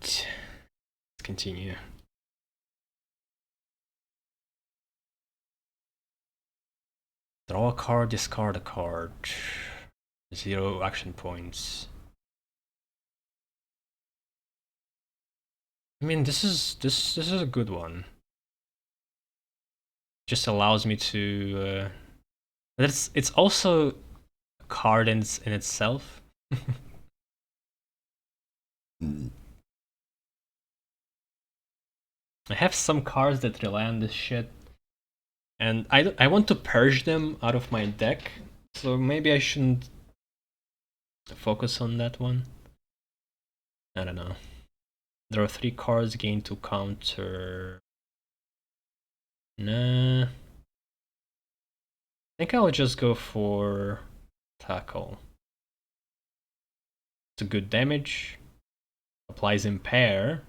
Let's continue. Draw a card, discard a card. 0 action points. I mean, this is a good one. Just allows me to. But it's also a card in itself. I have some cards that rely on this shit, and I want to purge them out of my deck, so maybe I shouldn't focus on that one. I don't know. There are 3 cards, gain 2 counter. Nah. I think I'll just go for tackle. It's a good damage. Applies impair.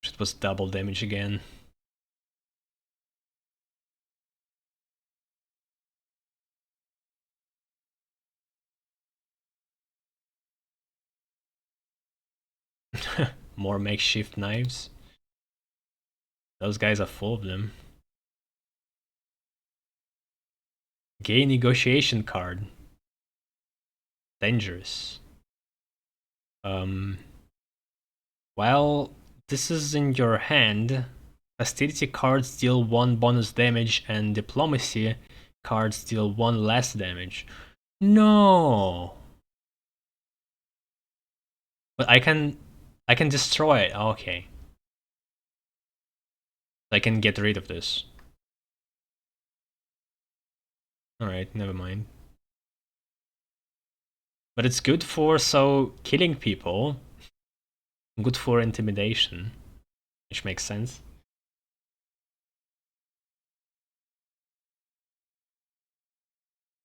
It was double damage again. More makeshift knives. Those guys are full of them. Gay negotiation card. Dangerous. While this is in your hand, hostility cards deal 1 bonus damage and diplomacy cards deal 1 less damage. No! But I can destroy it. Okay. I can get rid of this. Alright, never mind. But it's good for killing people. Good for intimidation. Which makes sense.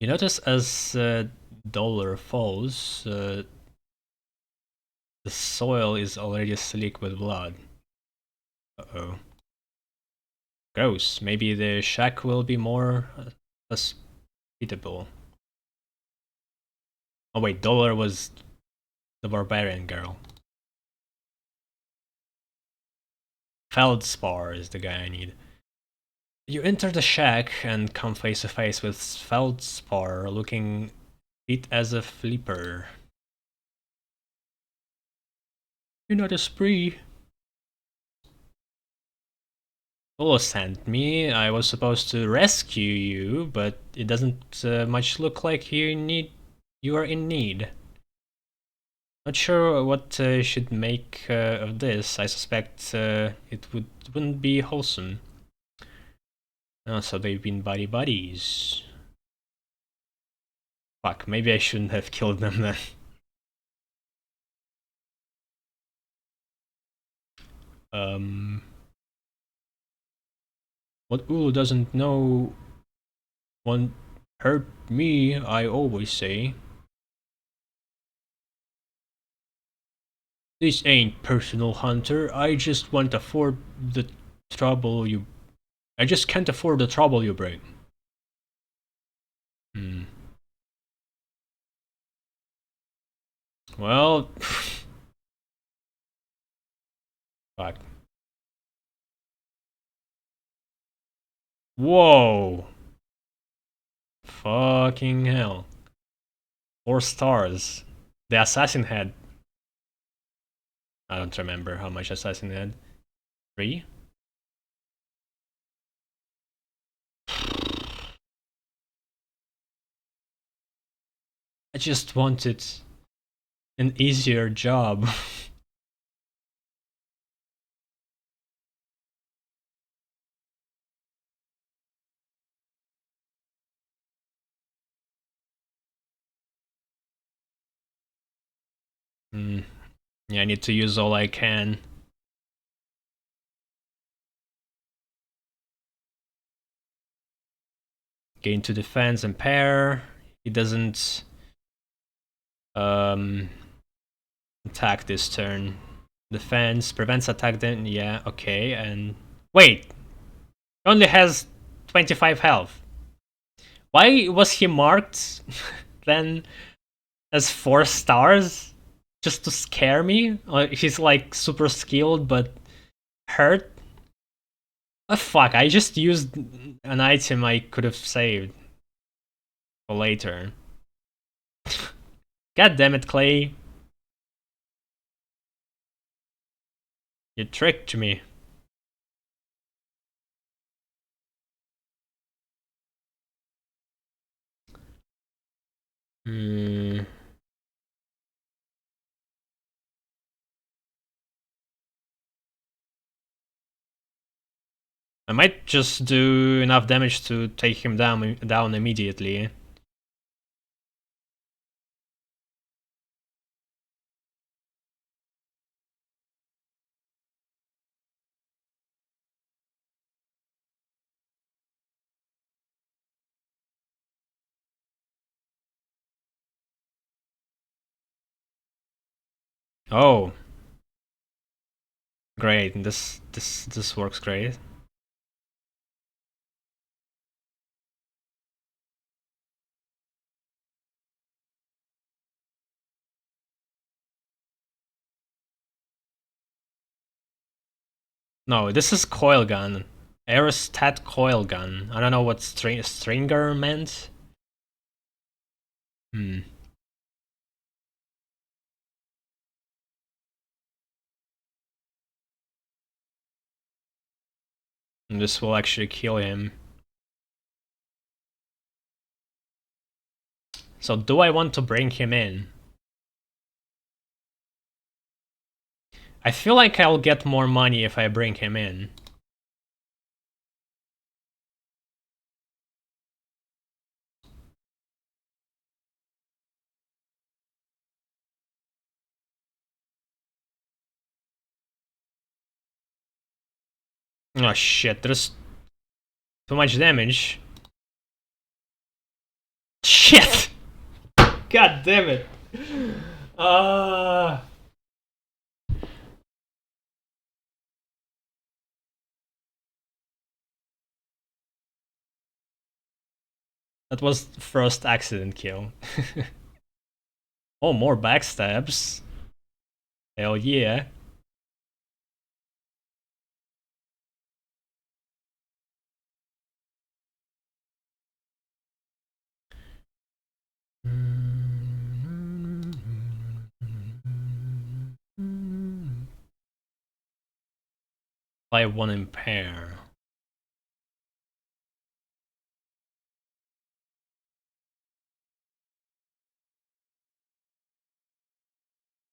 You notice as dollar falls, the soil is already slick with blood. Uh-oh. Gross. Maybe the shack will be more hospitable. Oh wait, Dollar was the barbarian girl. Feldspar is the guy I need. You enter the shack and come face to face with Feldspar, looking fit as a flipper. You're not a spree. Olo sent me. I was supposed to rescue you, but it doesn't much look like you are in need. Not sure what should make of this. I suspect it wouldn't be wholesome. Oh, so they've been buddies. Fuck, maybe I shouldn't have killed them then. What Ulu doesn't know won't hurt me, I always say. This ain't personal, Hunter. I just can't afford the trouble you bring. Well, fuck. Whoa. Fucking hell. 4 stars. The assassin had... I don't remember how much assassin had. 3? I just wanted an easier job. Hmm. Yeah, I need to use all I can. Gain 2 defense and pair. He doesn't um, attack this turn. Defense prevents attack then, yeah, okay, and wait, he only has 25 health. Why was he marked then as 4 stars? Just to scare me? He's like super skilled but hurt? Oh fuck, I just used an item I could have saved for later. God damn it, Clay. You tricked me. Hmm. I might just do enough damage to take him down immediately. Oh, great. This works great. No, this is coil gun. Aerostat coil gun. I don't know what stringer meant. Hmm. And this will actually kill him. So do I want to bring him in? I feel like I'll get more money if I bring him in. Oh shit, there's too much damage. Shit! God damn it. Uh... That was the first accident kill. Oh, more backstabs. Hell yeah. By one impair.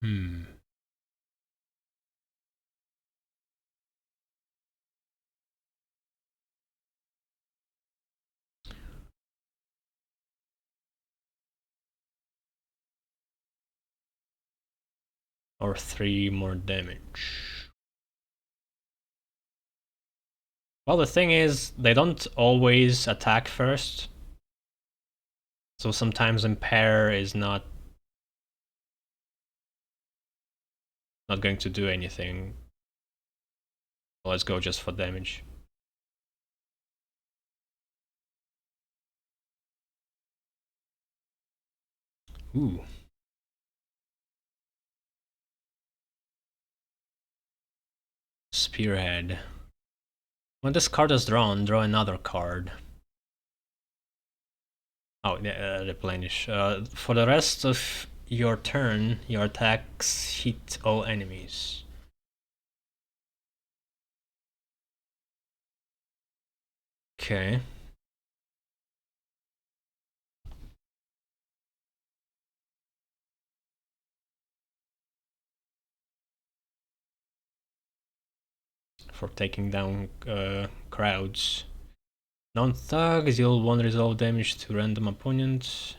Hmm. Or 3 more damage. Well, the thing is, they don't always attack first. So sometimes impair is not going to do anything. Let's go just for damage. Ooh. Spearhead. When this card is drawn, draw another card. Oh, replenish. For the rest of your turn, your attacks hit all enemies. Okay. For taking down crowds. Non-thugs deal 1 resolve damage to random opponents.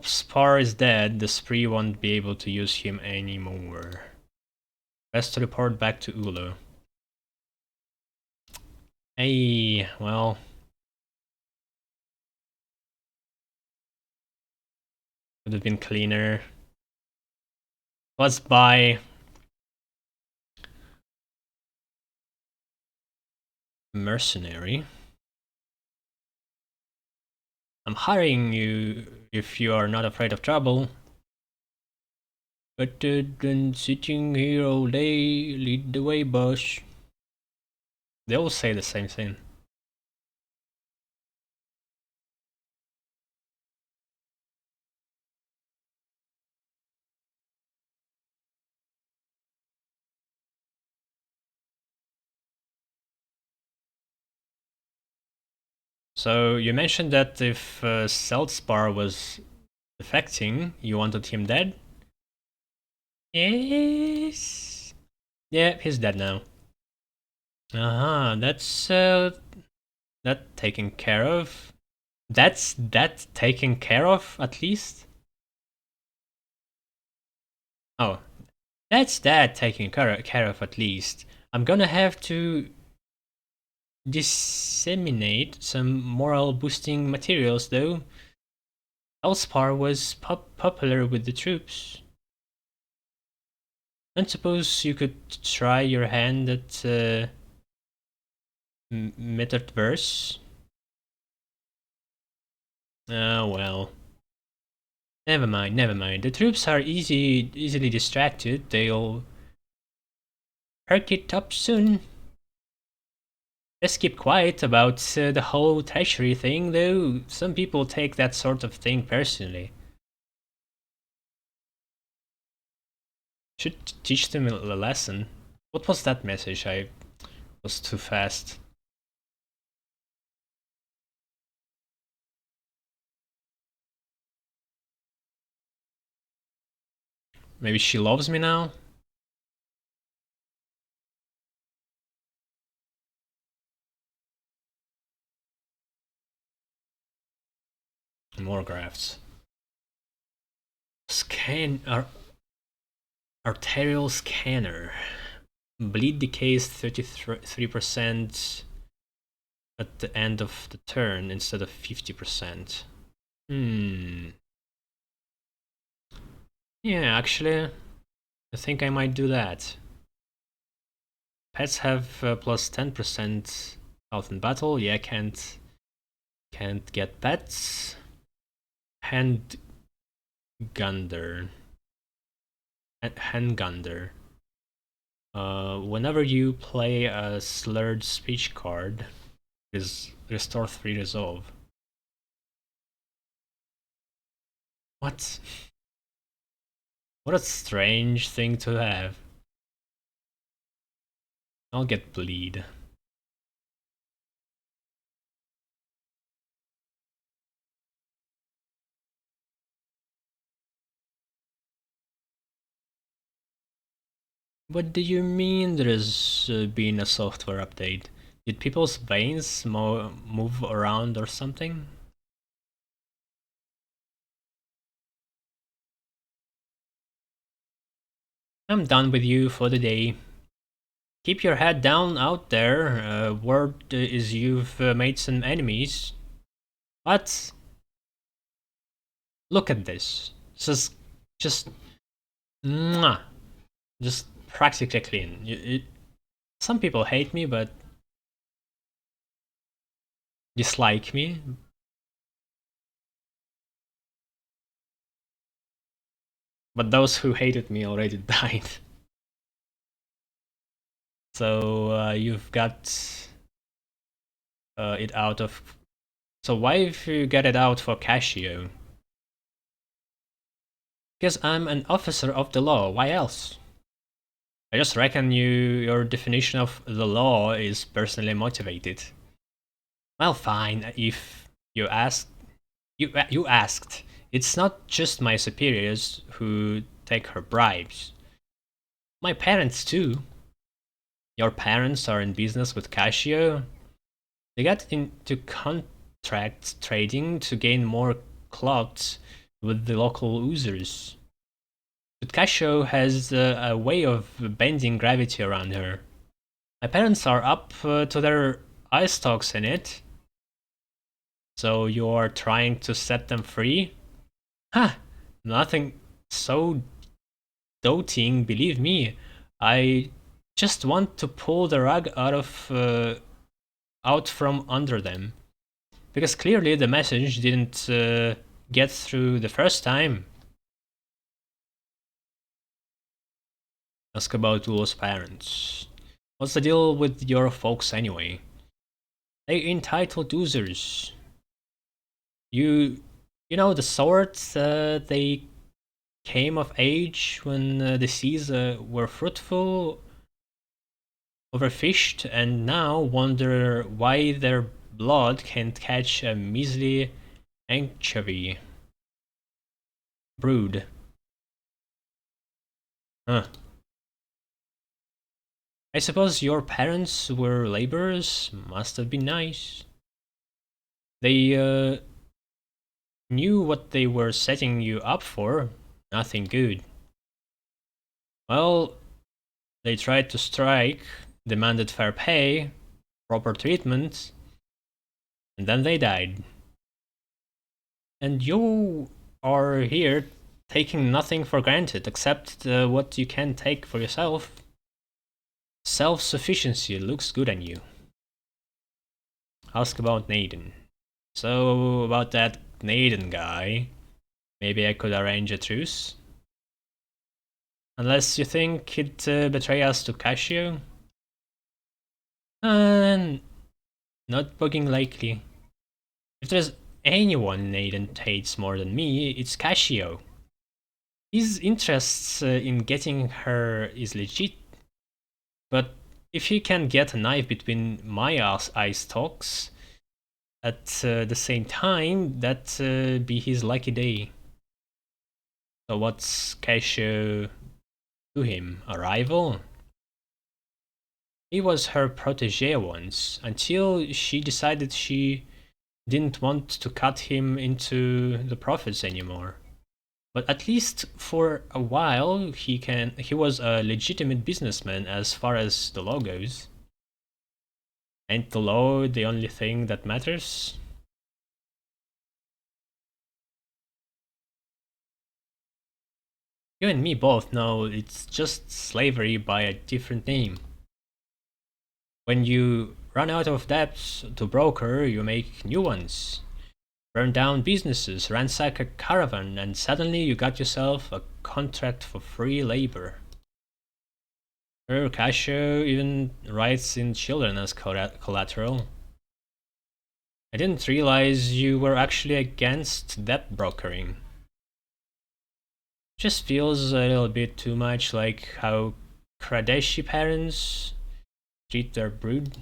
Spar is dead, the spree won't be able to use him anymore. Best to report back to Ulu. Hey, well... Could have been cleaner. Let's buy... Mercenary. I'm hiring you if you are not afraid of trouble. Better than sitting here all day, lead the way, boss. They all say the same thing. So you mentioned that if Seltspar was defecting, you wanted him dead? Yes. Yeah, he's dead now. Uh-huh, that's that taken care of. That's that taken care of, at least? Oh, that's that taken care of, at least. I'm gonna have to disseminate some morale boosting materials, though. Elspar was popular with the troops. Don't suppose you could try your hand at method verse? Oh well. Never mind, never mind. The troops are easily distracted. They'll perk it up soon. Let's keep quiet about the whole treasury thing, though. Some people take that sort of thing personally. Should teach them a lesson. What was that message? I was too fast. Maybe she loves me now? More graphs. Scan arterial scanner. Bleed decays 33% at the end of the turn instead of 50%. Yeah, actually, I think I might do that. Pets have plus 10% health in battle. Yeah, can't get pets. Hand Gunder. Handgunder. Whenever you play a slurred speech card, is restore 3 resolve. What? What a strange thing to have. I'll get bleed. What do you mean there's been a software update? Did people's veins move around or something? I'm done with you for the day. Keep your head down out there. Word is you've made some enemies. But look at this. This is just mwah, just practically clean. Some people hate me, but dislike me. But those who hated me already died. So you've got it out of... So why if you get it out for Casio? Because I'm an officer of the law, why else? I just reckon your definition of the law is personally motivated. Well, fine, if you ask... You asked. It's not just my superiors who take her bribes. My parents too. Your parents are in business with Casio? They got into contract trading to gain more clout with the local oozers. But Casio has a way of bending gravity around her. My parents are up to their eye stalks in it. So you're trying to set them free? Ha! Nothing so doting, believe me. I just want to pull the rug out from under them. Because clearly the message didn't get through the first time. Ask about Ulo's parents. What's the deal with your folks anyway? They entitled oozers. You know the sort they came of age when the seas were fruitful, overfished, and now wonder why their blood can't catch a measly anchovy. Brood. Huh. I suppose your parents were laborers. Must have been nice. They knew what they were setting you up for. Nothing good. Well, they tried to strike, demanded fair pay, proper treatment, and then they died. And you are here taking nothing for granted except what you can take for yourself. Self-sufficiency looks good on you. Ask about Naden. So, about that Naden guy, maybe I could arrange a truce? Unless you think he'd betray us to Casio? Uh, Not bugging likely. If there's anyone Naden hates more than me, it's Casio. His interests in getting her is legit, but if he can get a knife between my eye stalks at the same time, that be his lucky day. So what's Casio to him? A rival? He was her protege once, until she decided she didn't want to cut him into the profits anymore. But at least for a while, he was a legitimate businessman as far as the law goes. Ain't the law the only thing that matters? You and me both know it's just slavery by a different name. When you run out of debts to broker, you make new ones. Burn down businesses, ransack a caravan, and suddenly you got yourself a contract for free labor. Casio even writes in children as collateral. I didn't realize you were actually against debt brokering. Just feels a little bit too much like how Kradeshi parents treat their brood.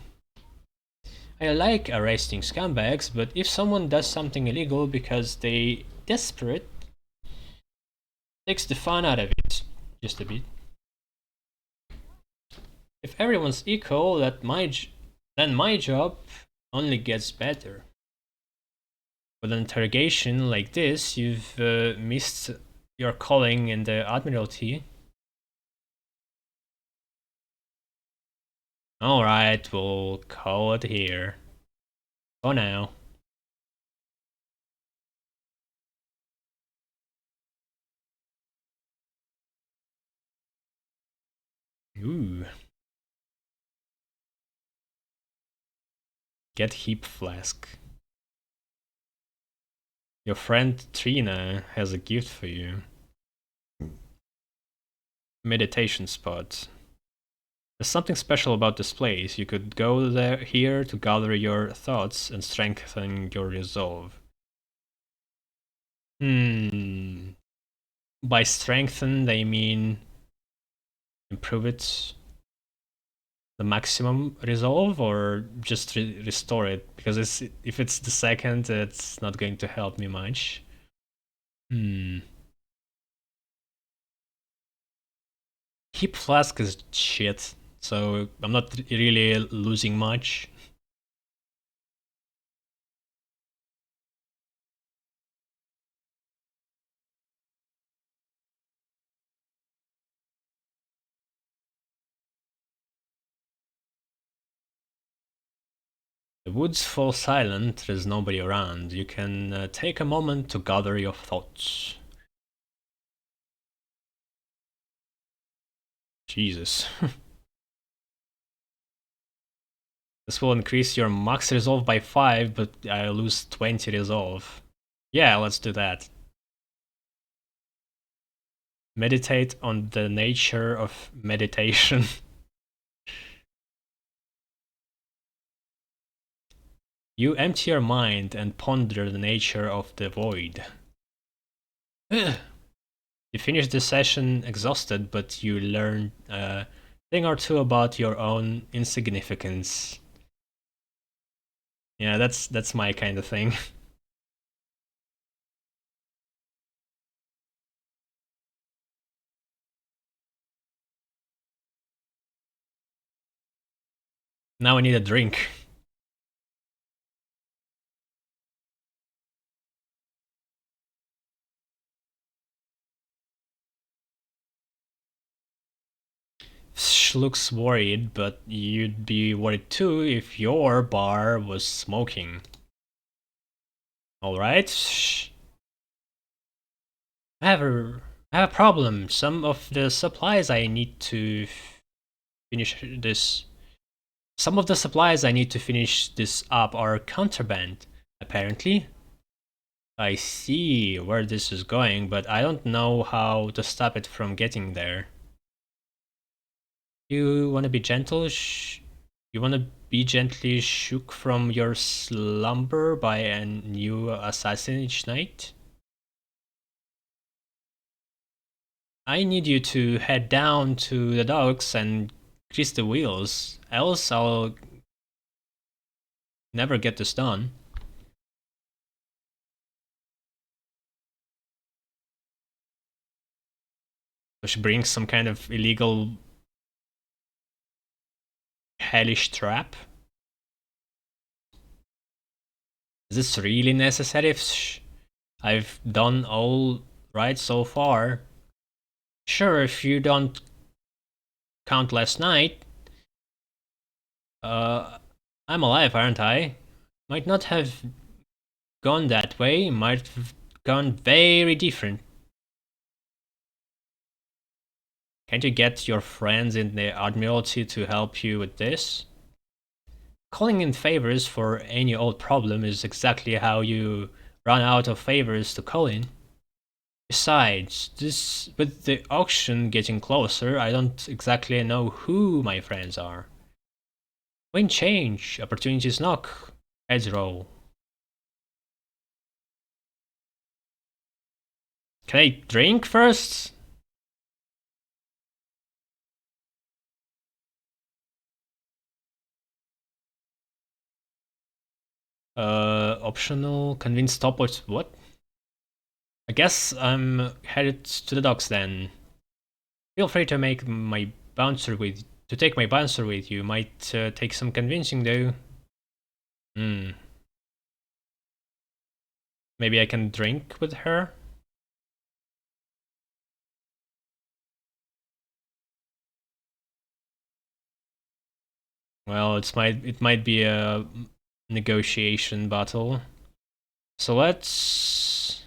I like arresting scumbags, but if someone does something illegal because they desperate, takes the fun out of it, just a bit. If everyone's equal, then my job only gets better. With an interrogation like this, you've missed your calling in the Admiralty. Alright, we'll call it here. For now. Ooh. Get heap flask. Your friend Trina has a gift for you. Meditation spot. There's something special about this place. You could go here to gather your thoughts and strengthen your resolve. By strengthen, they mean improve it the maximum resolve, or just restore it? Because if it's the second, it's not going to help me much. Heap flask is shit, so I'm not really losing much. woods fall silent, there's nobody around. You can take a moment to gather your thoughts. Jesus. This will increase your max resolve by 5, but I lose 20 resolve. Yeah, let's do that. Meditate on the nature of meditation. You empty your mind and ponder the nature of the void. You finish the session exhausted, but you learn a thing or two about your own insignificance. Yeah, that's my kind of thing. Now I need a drink. Looks worried, but you'd be worried too if your bar was smoking. Alright. I have a problem. Some of the supplies I need to finish this. Some of the supplies I need to finish this up are contraband, apparently. I see where this is going, but I don't know how to stop it from getting there. You wanna be gentle? You wanna be gently shook from your slumber by a new assassin each night? I need you to head down to the docks and grease the wheels, else I'll never get this done. Which brings some kind of illegal hellish trap. Is this really necessary? I've done all right so far. Sure, if you don't count last night. I'm alive, aren't I? Might not have gone that way, might have gone very different. Can't you get your friends in the Admiralty to help you with this? Calling in favors for any old problem is exactly how you run out of favors to call in. Besides, with the auction getting closer, I don't exactly know who my friends are. Wind change, opportunities knock, heads roll. Can I drink first? Optional, convince stopwatch, what? I guess I'm headed to the docks then. Feel free to make my to take my bouncer with you. Might take some convincing though. Hmm. Maybe I can drink with her? Well, it might be a negotiation battle. So let's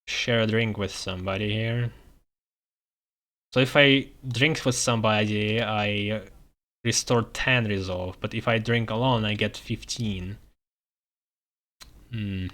share a drink with somebody here. So if I drink with somebody, I restore 10 resolve, but if I drink alone, I get 15. Hmm.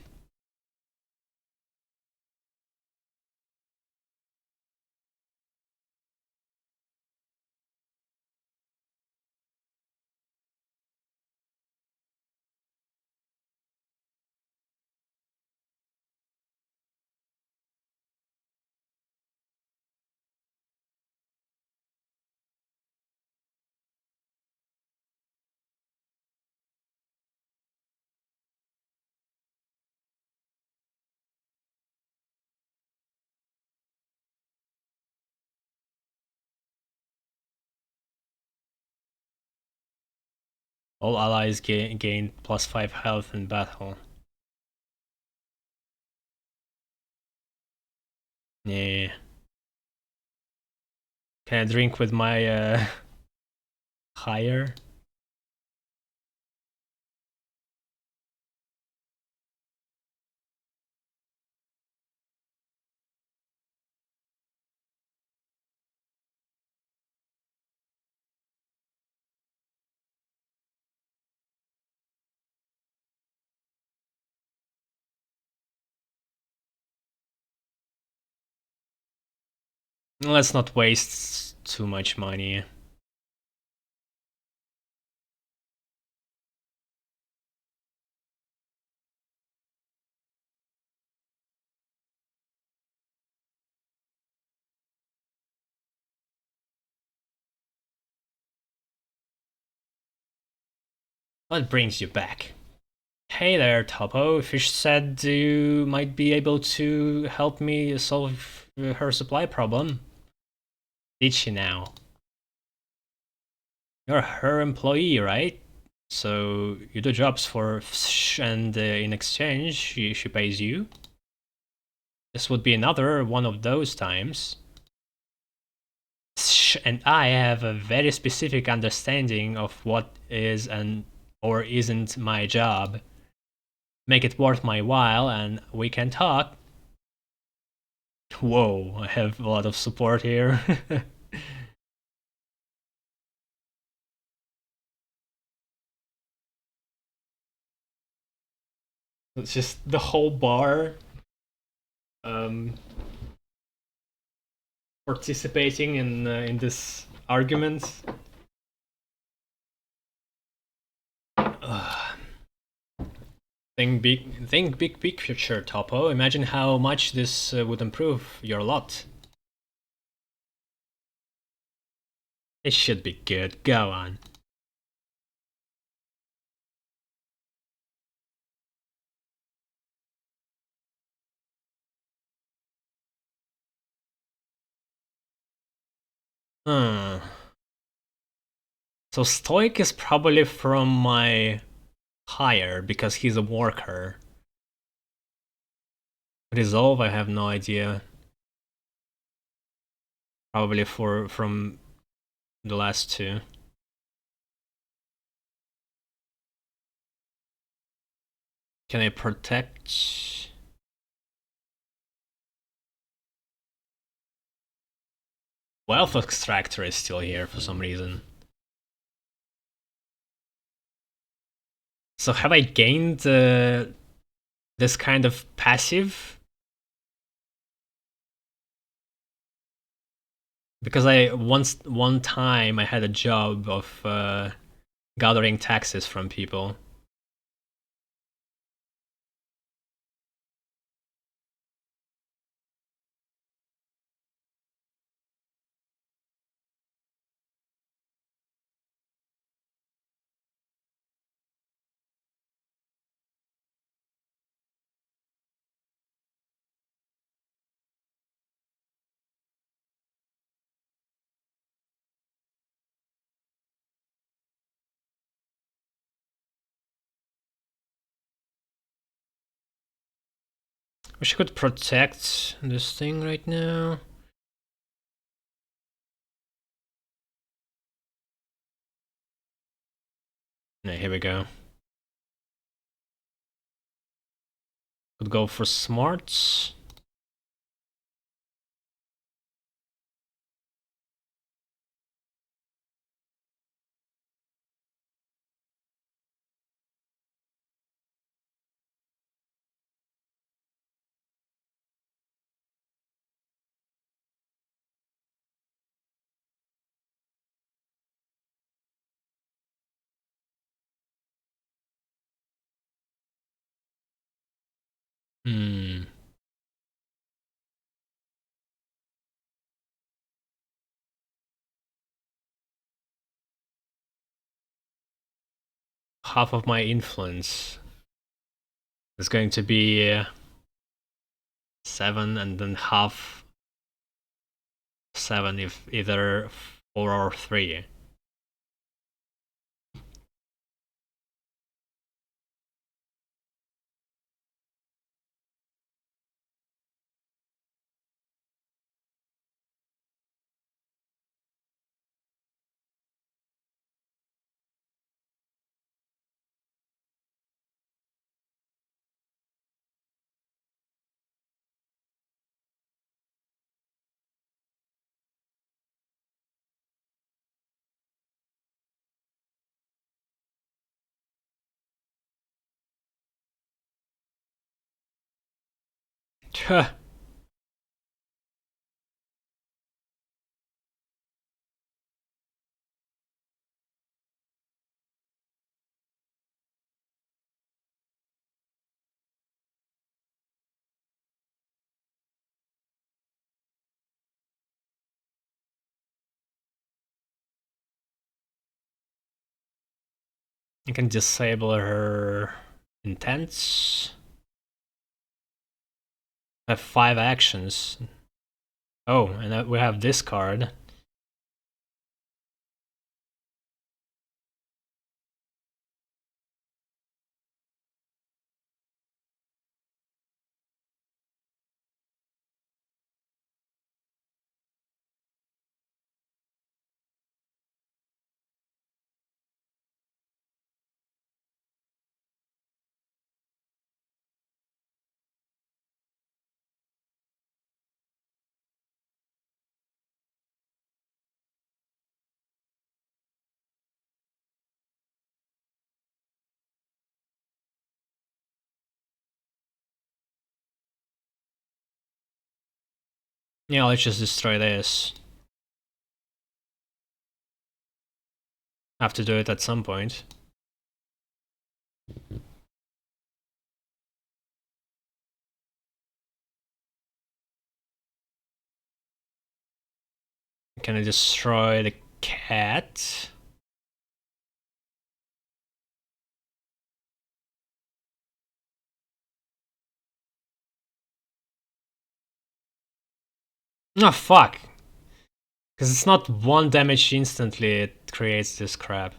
All allies gain plus 5 health in battle. Yeah. Can I drink with my higher? Let's not waste too much money. What brings you back? Hey there, Topo. Fish said you might be able to help me solve her supply problem. Did she now? You're her employee, right? So you do jobs for Fish and in exchange she pays you? This would be another one of those times. Fish and I have a very specific understanding of what is and or isn't my job. Make it worth my while and we can talk. Whoa, I have a lot of support here. It's just the whole bar um, participating in this argument. Think big picture, Topo. Imagine how much this would improve your lot. It should be good. Go on. Hmm. So Stoic is probably from my hire because he's a worker. Resolve, I have no idea. Probably from the last two. Can I protect? Wealth Extractor is still here for some reason. So have I gained this kind of passive? Because one time I had a job of gathering taxes from people. Wish I could protect this thing right now. No, here we go. Could go for smarts. Hmm. Half of my influence is going to be 7 and then half 7 if either 4 or 3. You can disable her intents. Have 5 actions. Oh, and we have this card. Yeah, let's just destroy this. Have to do it at some point. Can I destroy the cat? Oh, fuck. Because it's not 1 damage instantly, it creates this crap.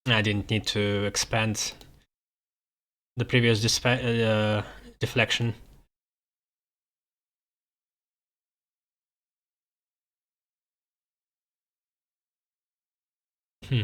I didn't need to expand the previous deflection. Hmm.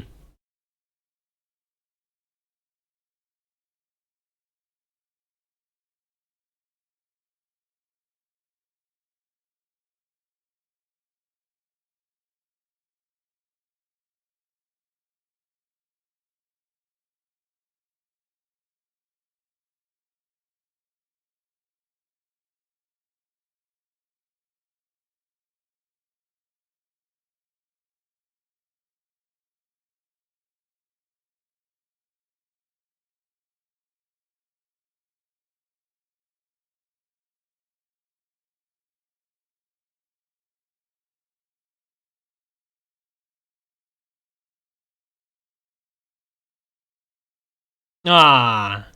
Ah!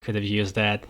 Could have used that.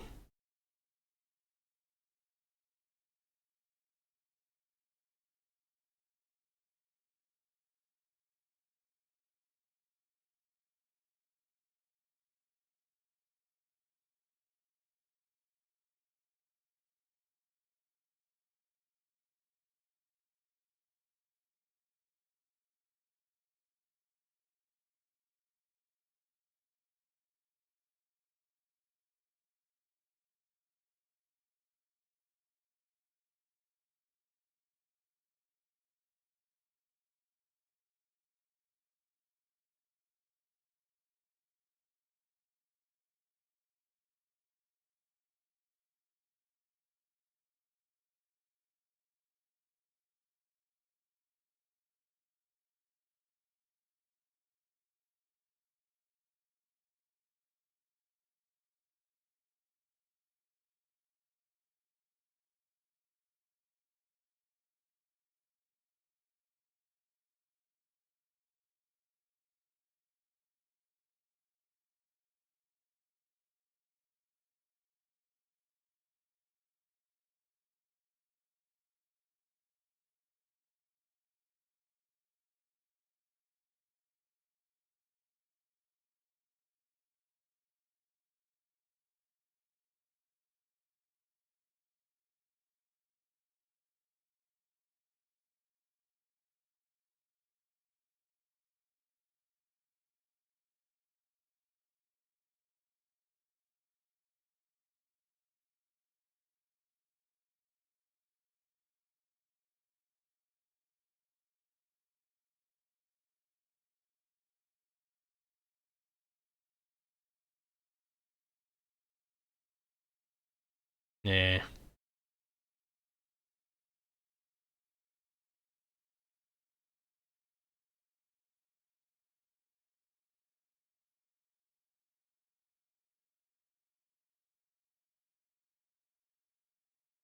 Yeah.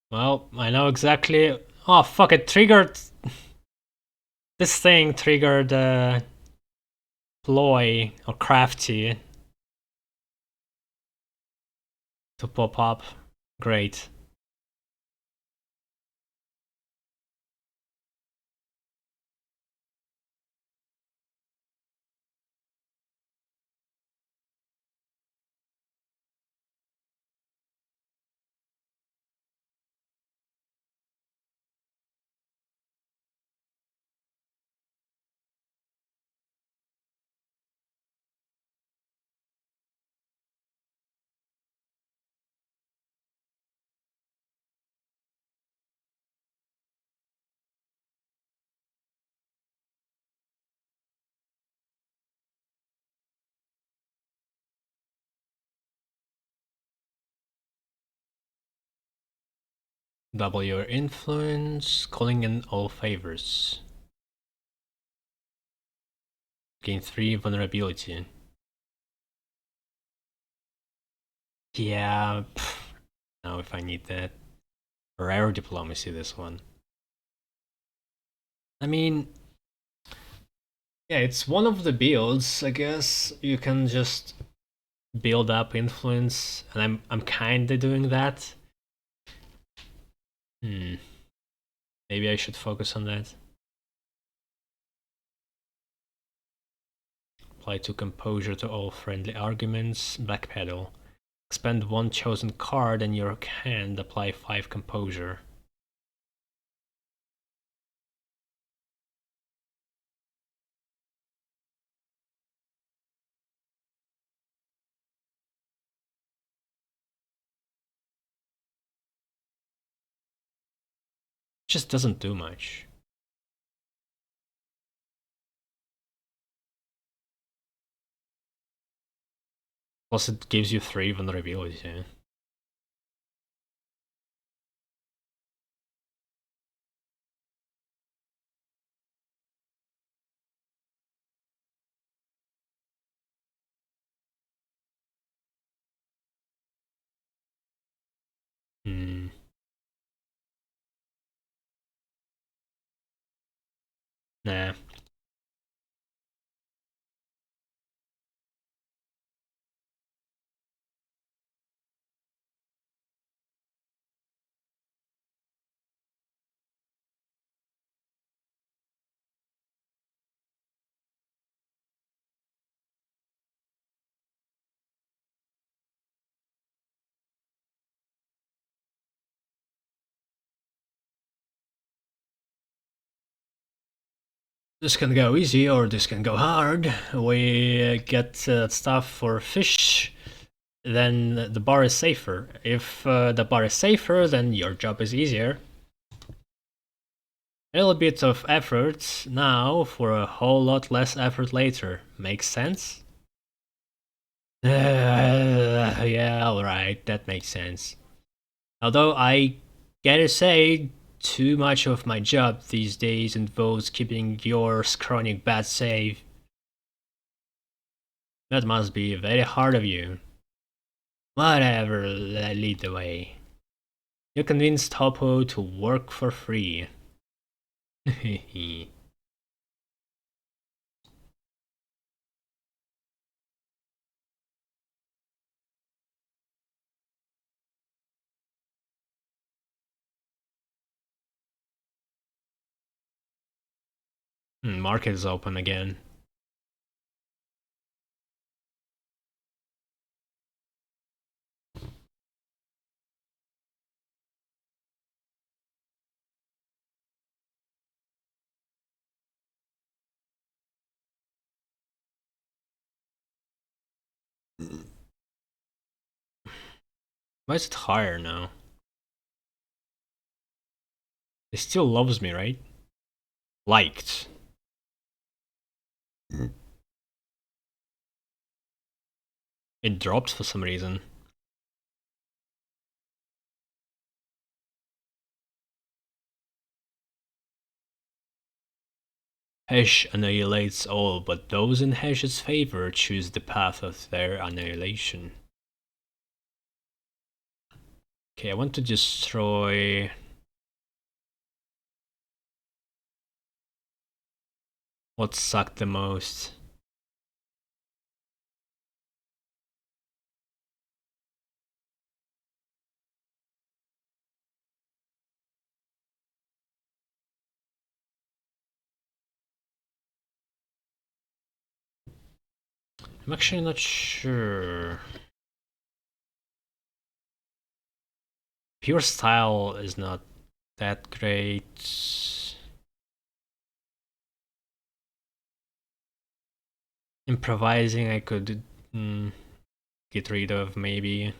Well, I know exactly. Oh fuck! It triggered. This thing triggered ploy or crafty to pop up. Great. Double your influence, calling in all favors. Gain 3 vulnerability. Yeah, now if I need that. Rare diplomacy, this one. I mean, yeah, it's one of the builds, I guess. You can just build up influence, and I'm kinda doing that. Maybe I should focus on that. Apply 2 composure to all friendly arguments. Backpedal. Expend 1 chosen card in your hand. Apply 5 composure. Just doesn't do much. Plus it gives you 3 vulnerability. Nah. This can go easy or this can go hard. We get stuff for fish, then the bar is safer. If the bar is safer, then your job is easier. A little bit of effort now for a whole lot less effort later. Makes sense? Yeah, alright, that makes sense. Although I gotta say, too much of my job these days involves keeping your chronic bat safe. That must be very hard of you. Whatever, lead the way. You convinced Topo to work for free. Market is open again. Why is it higher now? It still loves me, right? Liked. It dropped for some reason. Hesh annihilates all, but those in Hesh's favor choose the path of their annihilation. Okay, I want to destroy... what sucked the most? I'm actually not sure. Pure style is not that great. Improvising I could get rid of, maybe.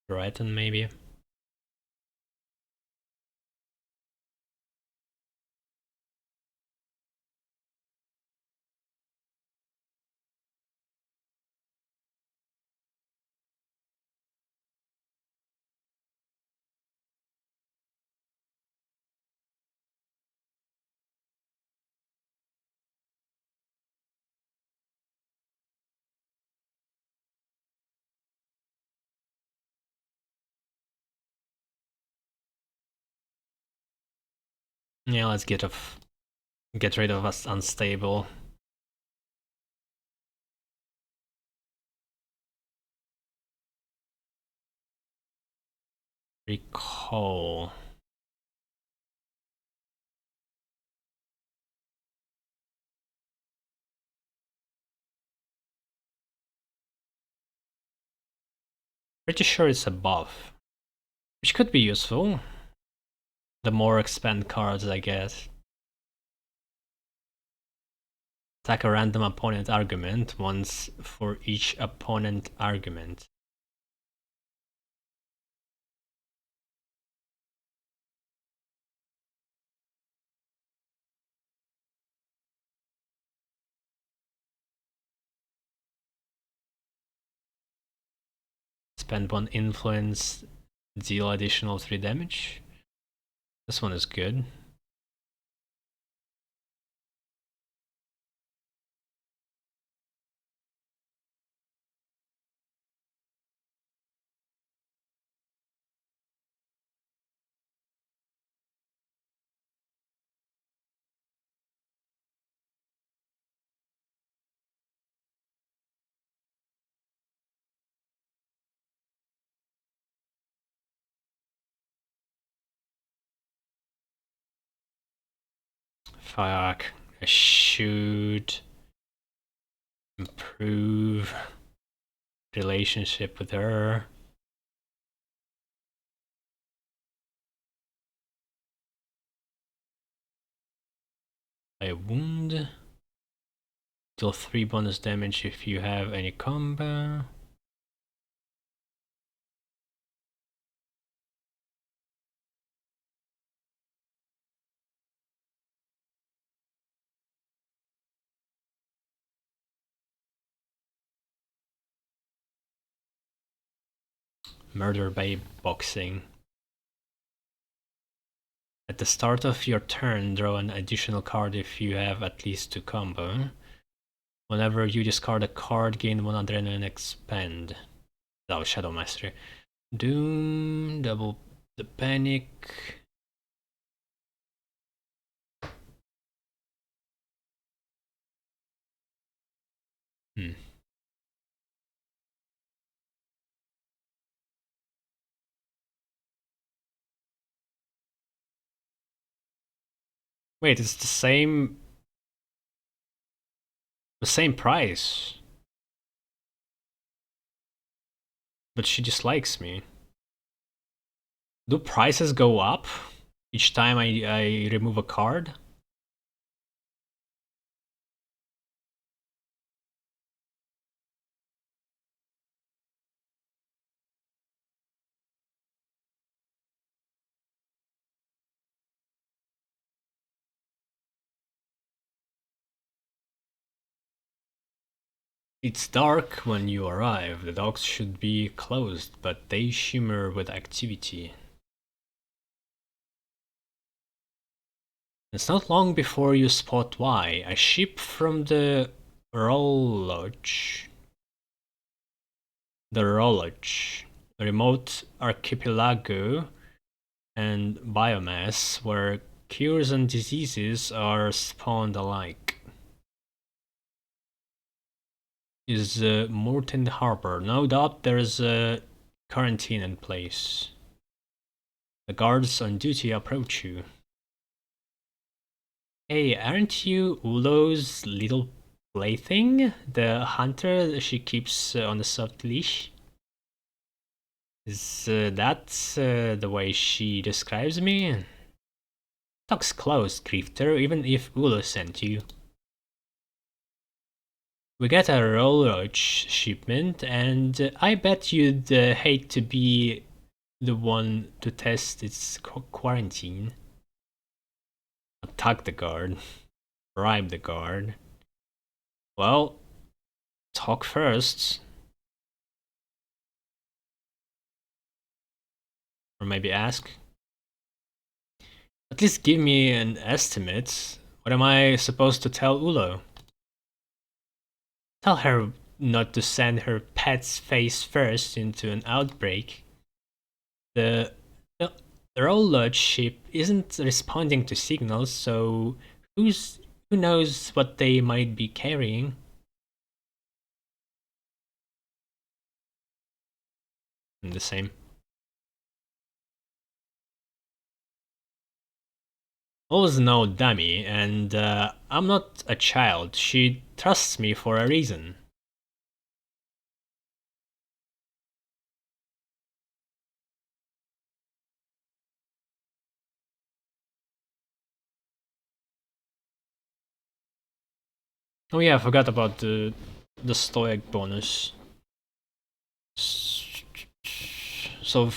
Brighton, maybe. Yeah, let's get rid of us unstable. Recall. Pretty sure it's a buff, which could be useful. The more expand cards I get. Attack a random opponent argument once for each opponent argument. Spend 1 influence, deal additional 3 damage. This one is good. Fuck. I should improve relationship with her. I wound. Deal 3 bonus damage if you have any combo. Murder by boxing. At the start of your turn, draw an additional card if you have at least 2 combo. Whenever you discard a card, gain 1 adrenaline expand. That was Shadow Mastery. Doom, double the panic. Hmm. Wait, it's the same price, but she dislikes me. Do prices go up each time I remove a card? It's dark when you arrive. The docks should be closed, but they shimmer with activity. It's not long before you spot why. A ship from the Roloch. The Roloch. A remote archipelago and biomass where cures and diseases are spawned alike. Is Morton Harbor. No doubt there's a quarantine in place. The guards on duty approach you. Hey, aren't you Ulo's little plaything? The hunter she keeps on a soft leash? Is that the way she describes me? Talk's closed, Grifter, even if Ulo sent you. We got a Roach shipment, and I bet you'd hate to be the one to test its quarantine. Attack the guard. Bribe the guard. Well, talk first. Or maybe ask. At least give me an estimate. What am I supposed to tell Ulo? Tell her not to send her pet's face first into an outbreak. The the, the Rollodge ship isn't responding to signals, so who knows what they might be carrying? The same. Ulo's no dummy, and I'm not a child. She trusts me for a reason. Oh yeah, I forgot about the stoic bonus. So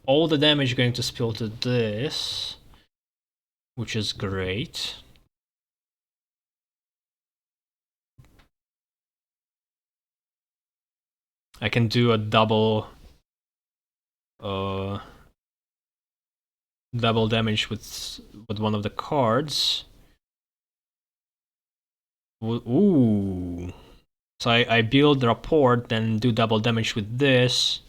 all the damage going to spill to this, which is great. I can do a double double damage with one of the cards. Ooh. So I build rapport, then do double damage with this.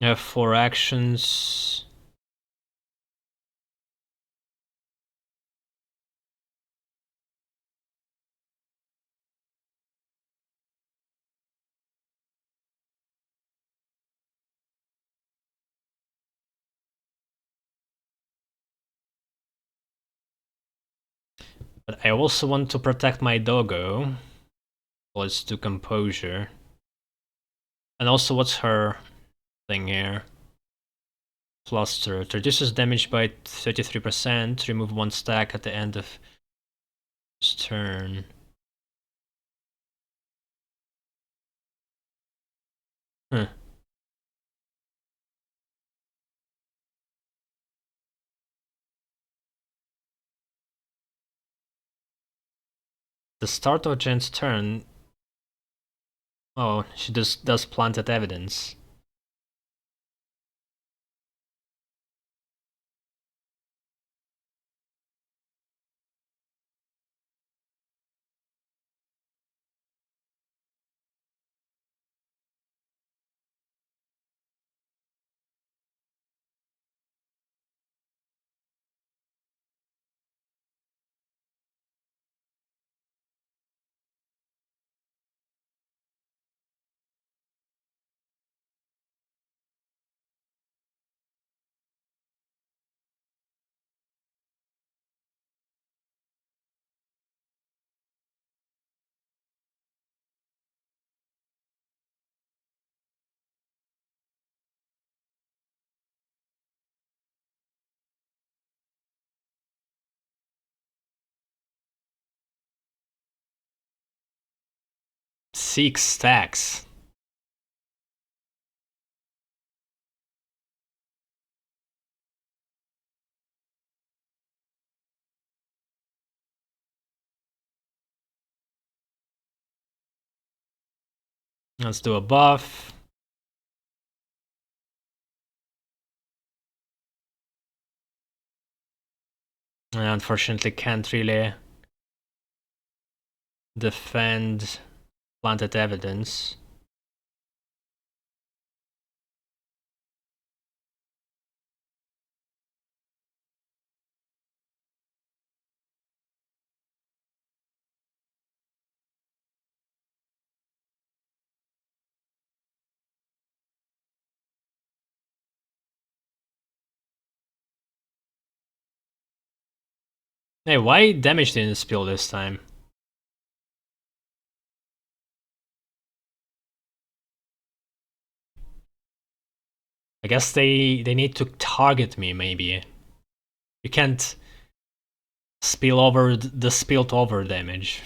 I have 4 actions. But I also want to protect my doggo. Let's do composure. And also, what's her thing here? Fluster. It reduces damage by 33%. Remove 1 stack at the end of his turn. Huh. The start of Jen's turn. Oh, she does planted evidence. 6 stacks. Let's do a buff. I unfortunately can't really defend planted evidence. Hey, why damage didn't spill this time? I guess they need to target me, maybe. You can't spill over the spilled over damage.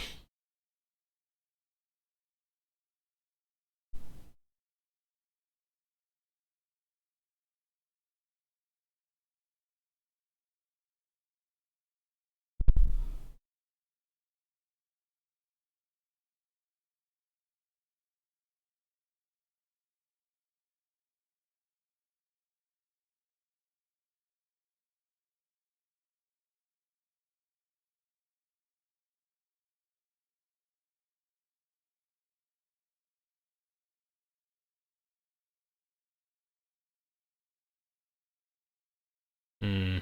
Hmm.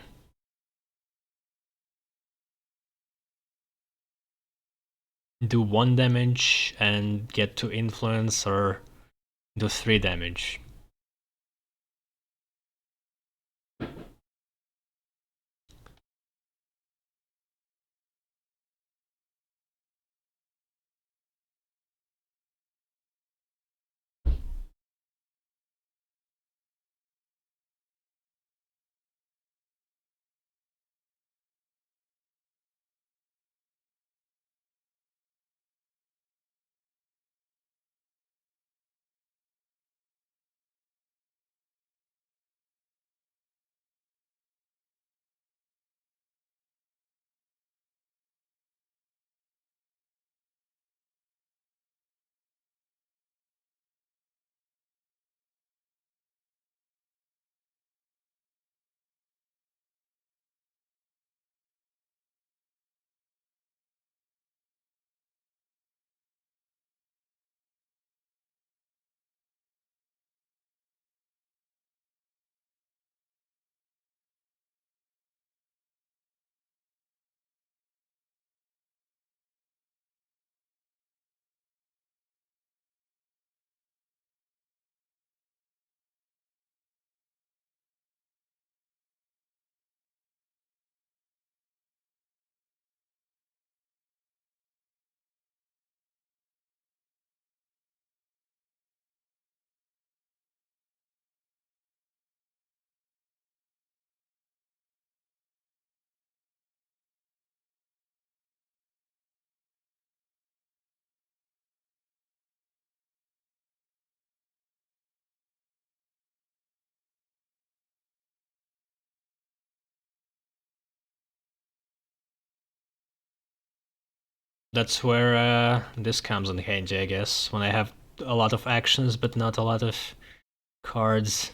Do 1 damage and get to influence, or do 3 damage? That's where this comes in handy, I guess, when I have a lot of actions but not a lot of cards.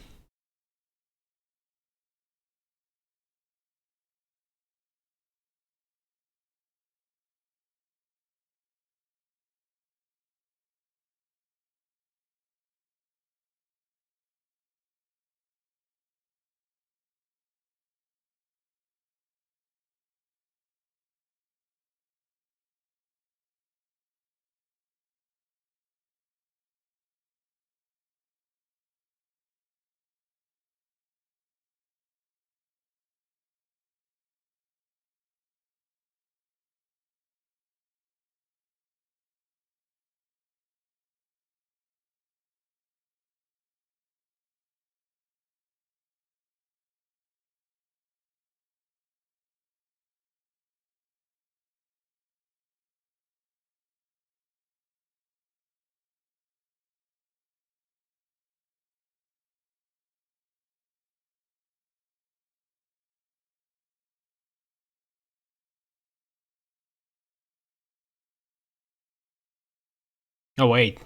Oh wait.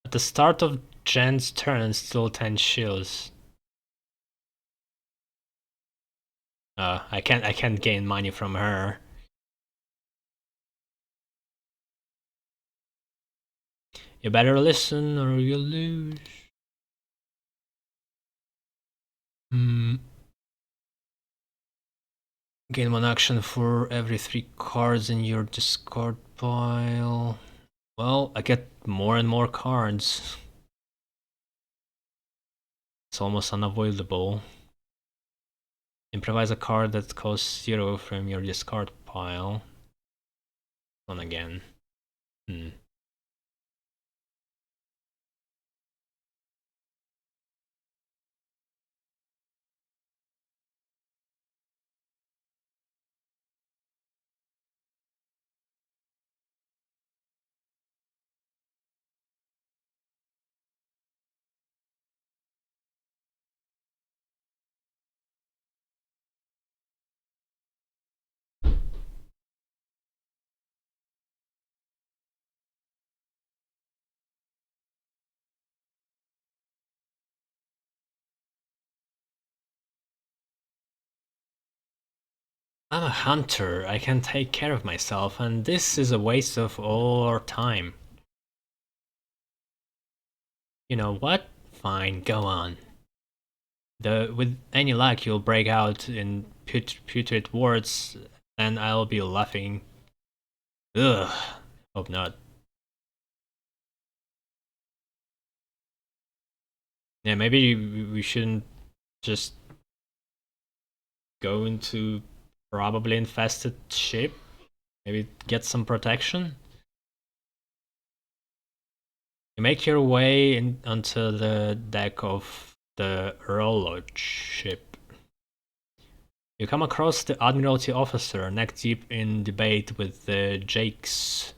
At the start of Jen's turn, still 10 shields. I can't gain money from her. You better listen or you'll lose. Hmm. Gain 1 action for every 3 cards in your discard pile. Well, I get more and more cards. It's almost unavoidable. Improvise a card that costs 0 from your discard pile. On again. I'm a hunter, I can take care of myself, and this is a waste of all our time. You know what? Fine, go on. With any luck, you'll break out in putrid words, and I'll be laughing. Ugh, hope not. Yeah, maybe we shouldn't just go into probably infested ship. Maybe get some protection. You make your way onto the deck of the Earl ship. You come across the Admiralty officer neck deep in debate with the Jake's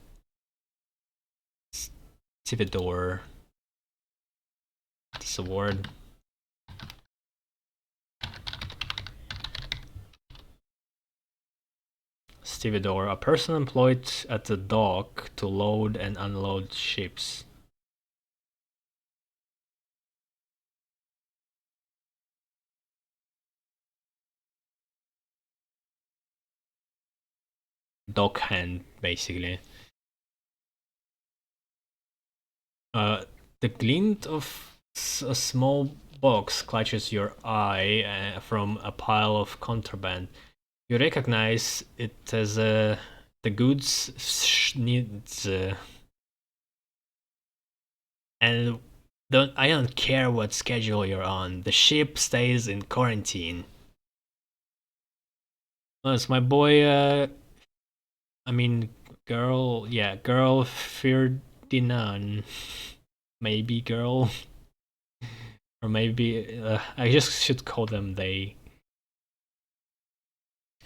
Stevedore. That's a word. Stevedore, a person employed at the dock to load and unload ships. Dock hand, basically. The glint of a small box catches your eye from a pile of contraband. You recognize it as the goods needs, and I don't care what schedule you're on. The ship stays in quarantine. Well, it's my boy. I mean, girl. Yeah, girl Ferdinand. Maybe girl, or maybe I just should call them they.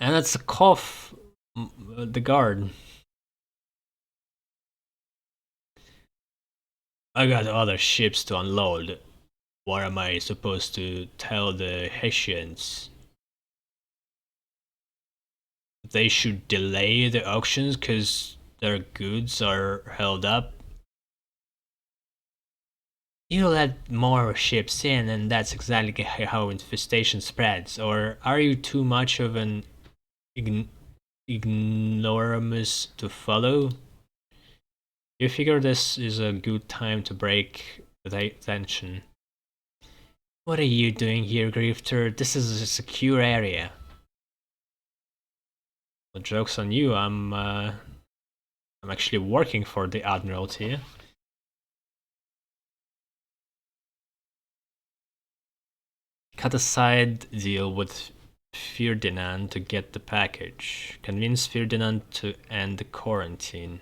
And that's a cough. The guard. I got other ships to unload. What am I supposed to tell the Hessians? They should delay the auctions because their goods are held up? You let more ships in, and that's exactly how infestation spreads. Or are you too much of an ignoramus to follow? You figure this is a good time to break the tension. What are you doing here, Grifter? This is a secure area. Well, joke's on you, I'm actually working for the Admiralty. Cut a side deal with Ferdinand to get the package. Convince Ferdinand to end the quarantine.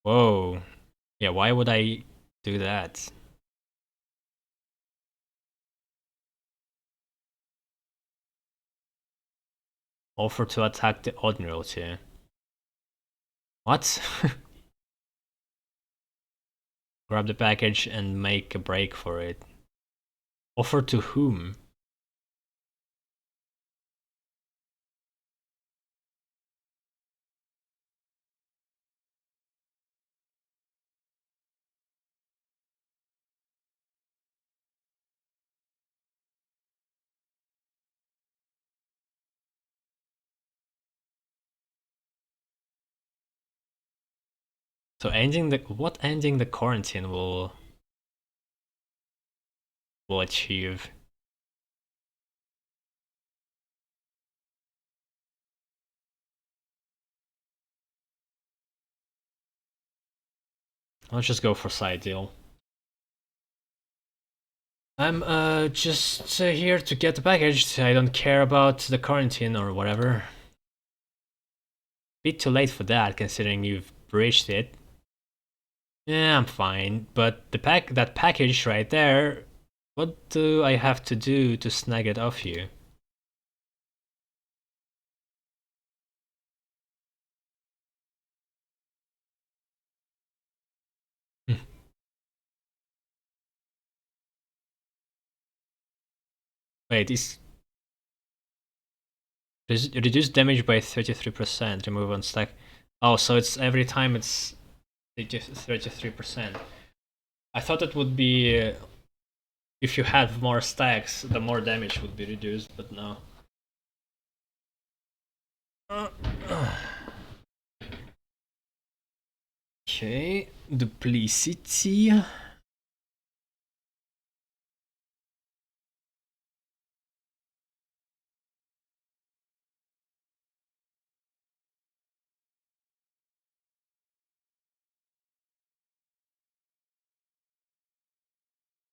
Whoa. Yeah, why would I do that? Offer to attack the Admiralty. What? Grab the package and make a break for it. Offer to whom? So ending the quarantine will achieve? Let's just go for side deal. I'm just here to get the package. I don't care about the quarantine or whatever. Bit too late for that, considering you've breached it. Yeah, I'm fine. But that package right there, what do I have to do to snag it off you? Wait, is reduce damage by 33%, remove on stack. Oh, so it's every time it's 33%. I thought it would be if you had more stacks, the more damage would be reduced, but no. Okay, duplicity.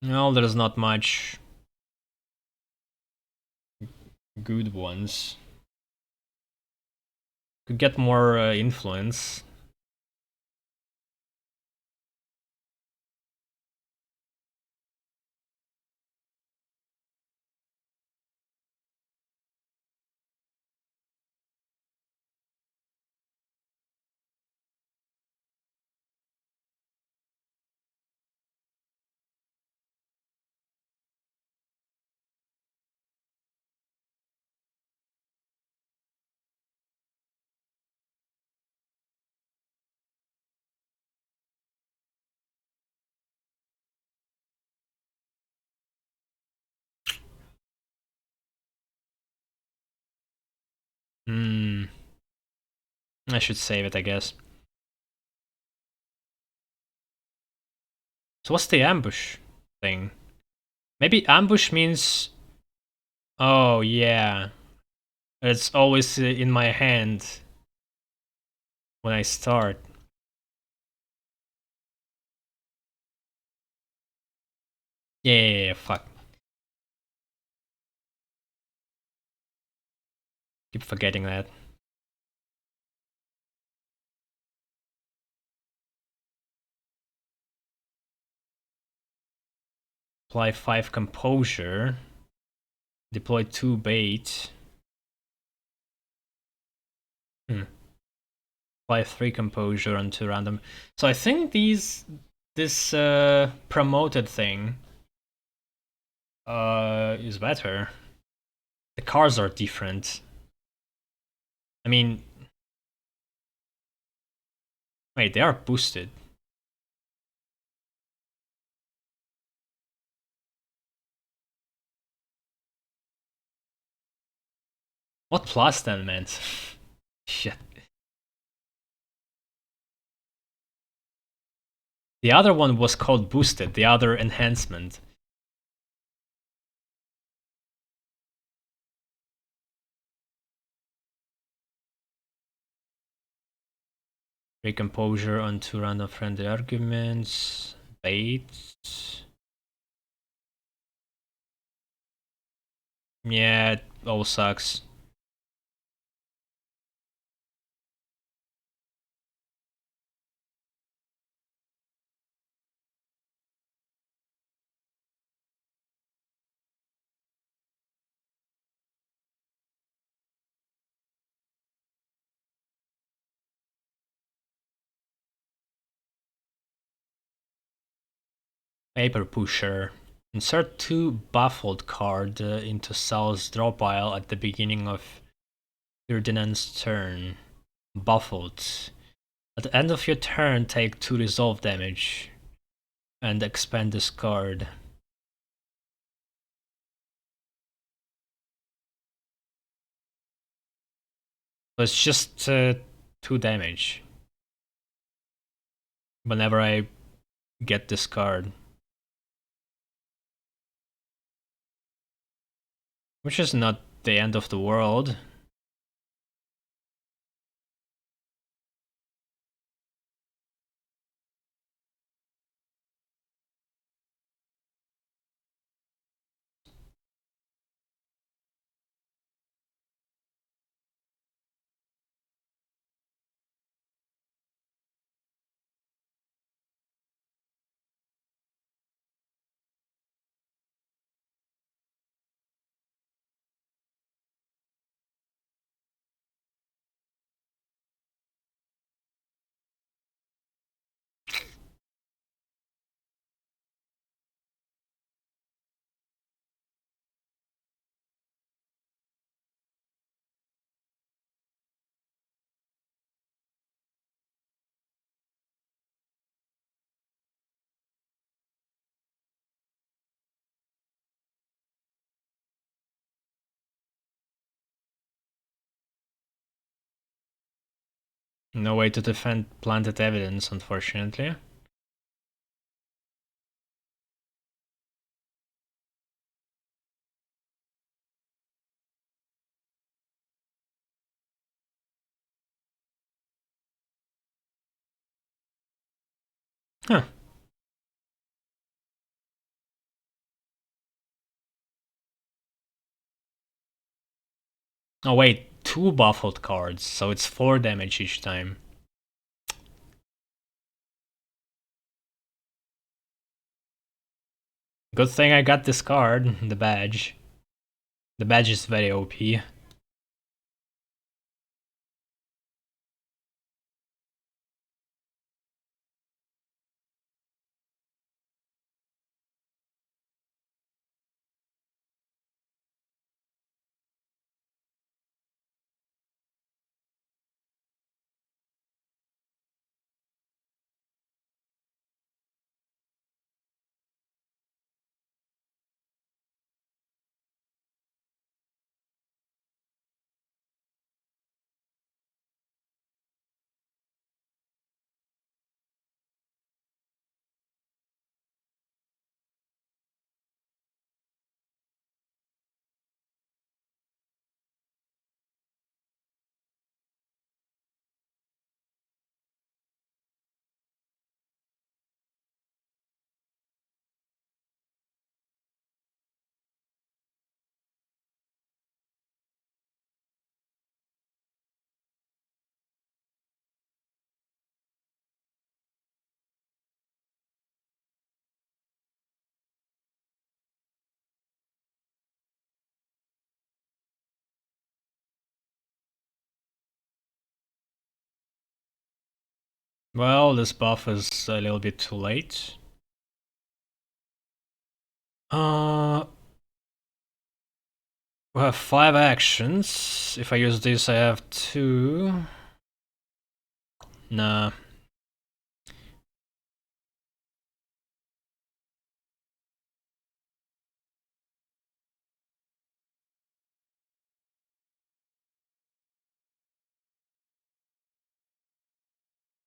Well, there's not much good ones. Could get more influence. Hmm. I should save it, I guess. So what's the ambush thing? Maybe ambush means... Oh, yeah. It's always in my hand when I start. Yeah, fuck. Keep forgetting that. Apply 5 composure. Deploy 2 bait. Apply 3 composure onto random. So I think this promoted thing is better. The cars are different. I mean, wait, they are boosted. What plus then meant? Shit. The other one was called boosted, the other enhancement. Recomposure onto random friendly arguments. Bait. Yeah, it all sucks. Paper pusher. Insert 2 baffled card into Sal's draw pile at the beginning of Ferdinand's turn. Baffled. At the end of your turn, take 2 resolve damage and expand this card. So it's just 2 damage. whenever I get this card. Which is not the end of the world. No way to defend planted evidence, unfortunately. Huh. Oh wait, 2 buffled cards, so it's 4 damage each time. Good thing I got this card, the badge. The badge is very OP. Well, this buff is a little bit too late. We have 5 actions. If I use this, I have 2. Nah.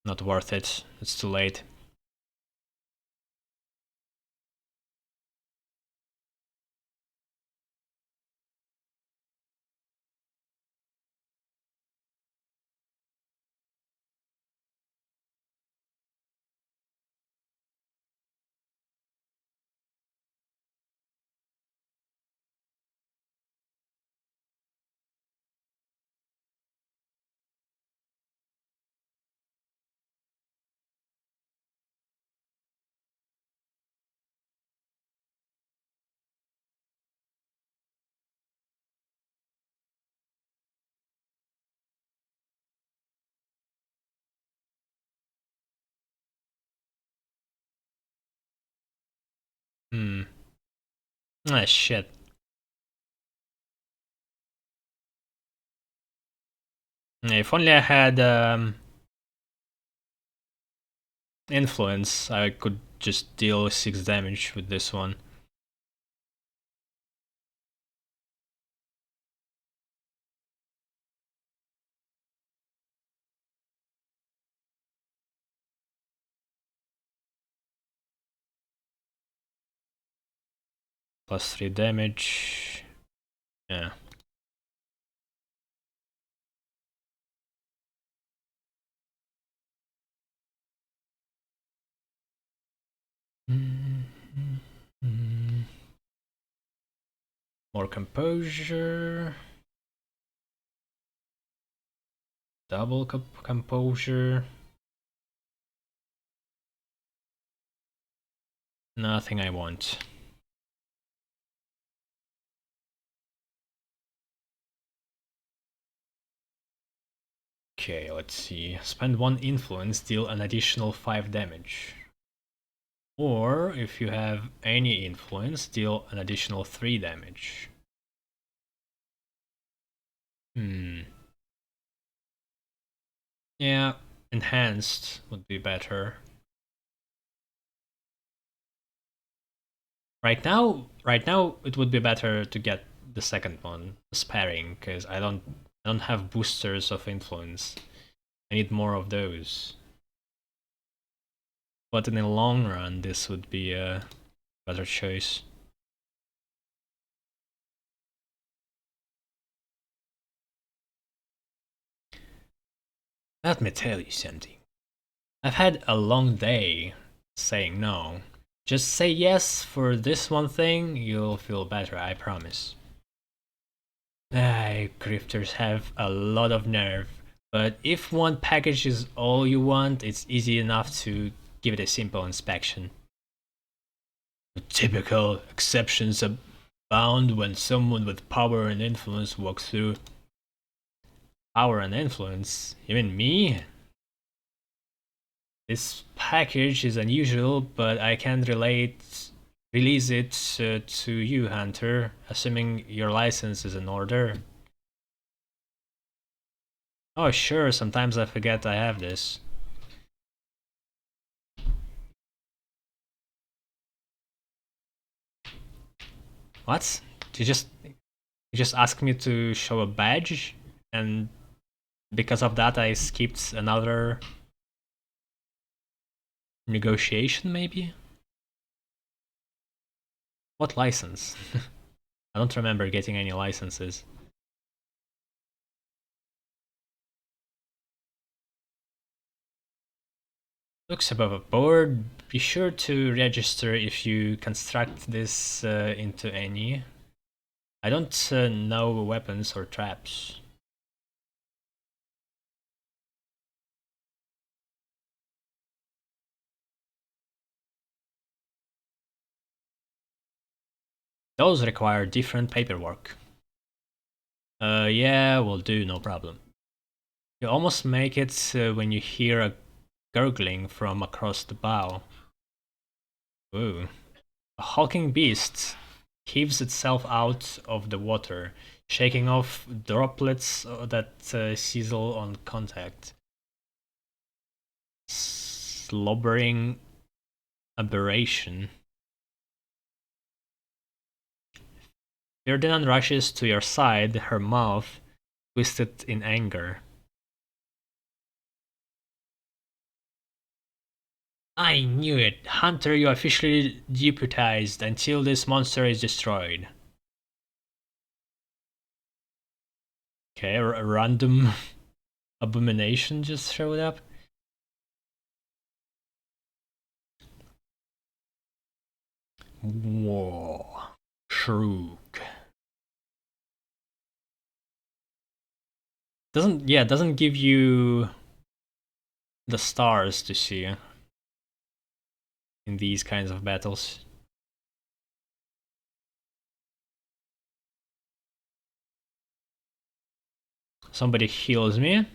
Not worth it. It's too late. Hmm. Ah, shit. If only I had influence, I could just deal 6 damage with this one. Plus 3 damage. Yeah. More composure. Double composure. Nothing I want. Okay, let's see. Spend 1 influence, deal an additional 5 damage. Or, if you have any influence, deal an additional 3 damage. Yeah, enhanced would be better. Right now it would be better to get the second one, sparing, because I don't have boosters of influence. I need more of those. But in the long run, this would be a better choice. Let me tell you something. I've had a long day saying no. Just say yes for this one thing, you'll feel better, I promise. Grifters have a lot of nerve, but if one package is all you want, it's easy enough to give it a simple inspection. The typical exceptions abound when someone with power and influence walks through. Power and influence? You mean me? This package is unusual, but I can release it to you, Hunter, assuming your license is in order. Oh sure, sometimes I forget I have this. What? You just asked me to show a badge, and because of that I skipped another negotiation, maybe? What license? I don't remember getting any licenses. Looks above a board. Be sure to register if you construct this into any. I don't know weapons or traps. Those require different paperwork. Yeah, will do, no problem. You almost make it when you hear a gurgling from across the bow. Ooh. A hulking beast heaves itself out of the water, shaking off droplets that sizzle on contact. Slobbering aberration. Ferdinand rushes to your side, her mouth twisted in anger. I knew it! Hunter, you are officially deputized until this monster is destroyed. Okay, a random abomination just showed up. Whoa. Shroog. Doesn't give you the stars to see in these kinds of battles. Somebody heals me.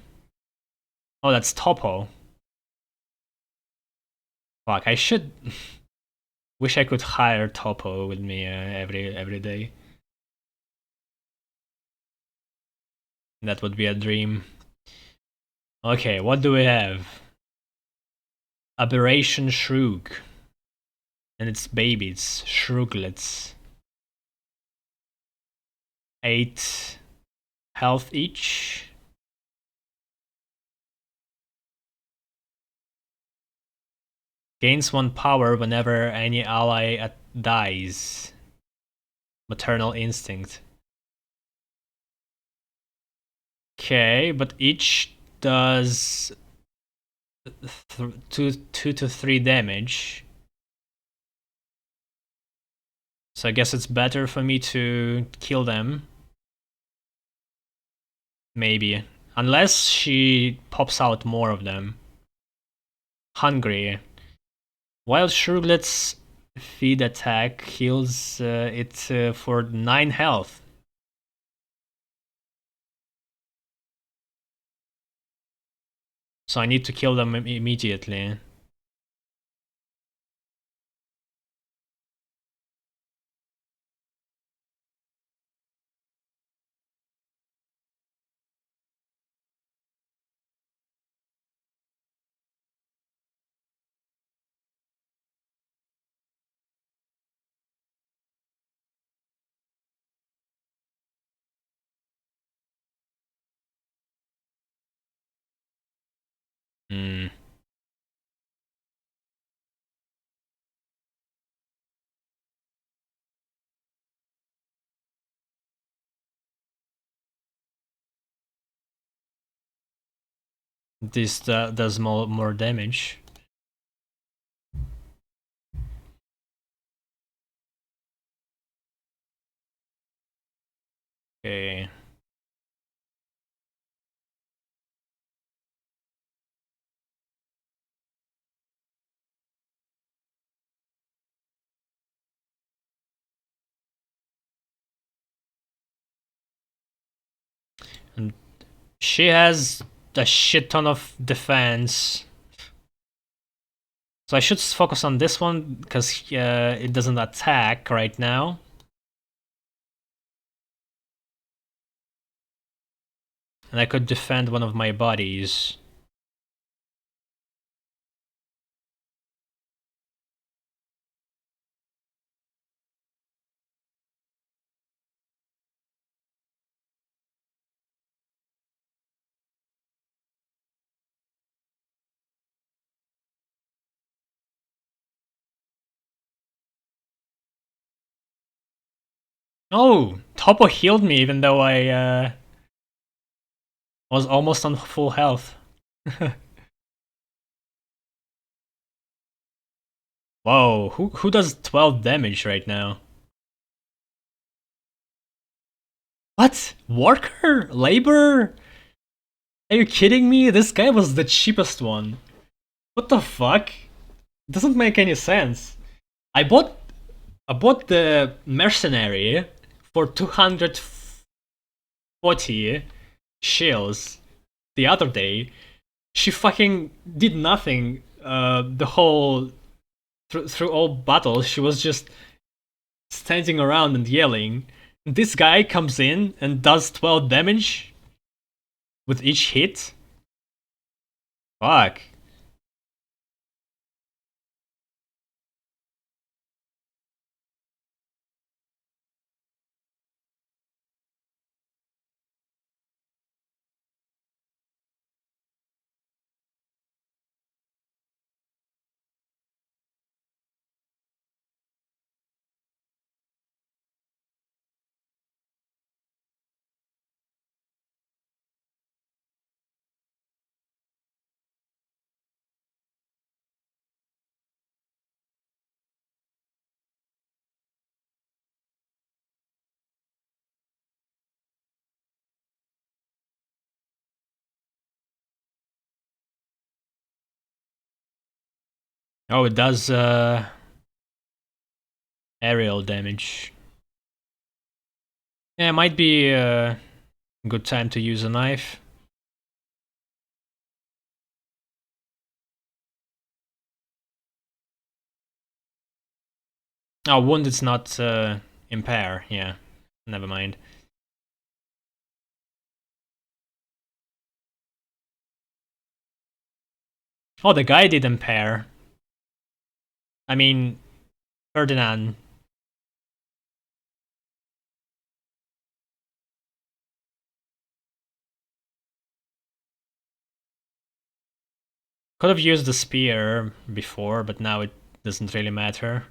Oh, that's Topo. Fuck, I should... Wish I could hire Topo with me every day. That would be a dream. Okay, what do we have? Aberration Shroog. And its babies, Shrooglets. 8 health each. Gains 1 power whenever any ally dies. maternal instinct. Okay, but each does 2 to 3 damage. So I guess it's better for me to kill them. Maybe. Unless she pops out more of them. Hungry. Wild Shruglet's feed attack heals it for 9 health. So I need to kill them immediately. Hmm. This does more damage. Okay. And she has a shit ton of defense. So I should focus on this one because it doesn't attack right now. And I could defend one of my bodies. Oh, Topo healed me even though I was almost on full health. Whoa, who does 12 damage right now? What? Worker? Labor? Are you kidding me? This guy was the cheapest one. What the fuck? Doesn't make any sense. I bought the mercenary for 240 shills the other day. She fucking did nothing the whole through all battles. She was just standing around and yelling. This guy comes in and does 12 damage with each hit. Fuck. Oh, it does aerial damage. Yeah, might be a good time to use a knife. Oh, wounded's not impair. Yeah, never mind. Oh, the guy did impair. I mean, Ferdinand. Could have used the spear before, but now it doesn't really matter.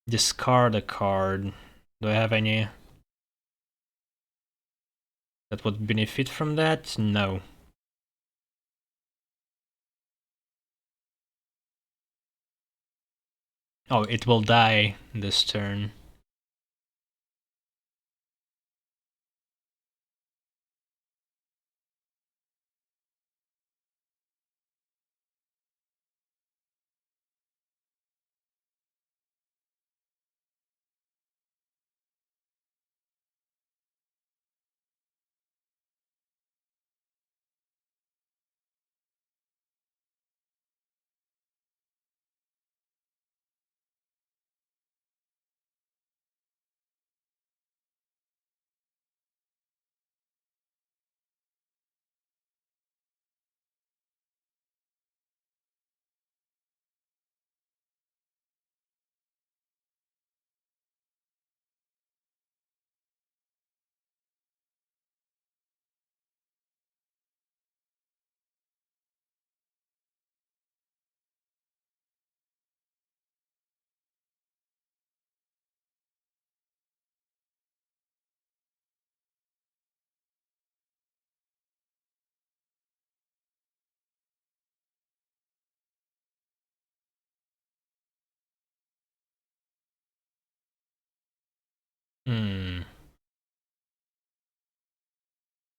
discard a card. Do I have any that would benefit from that? No. Oh, it will die this turn. Hmm.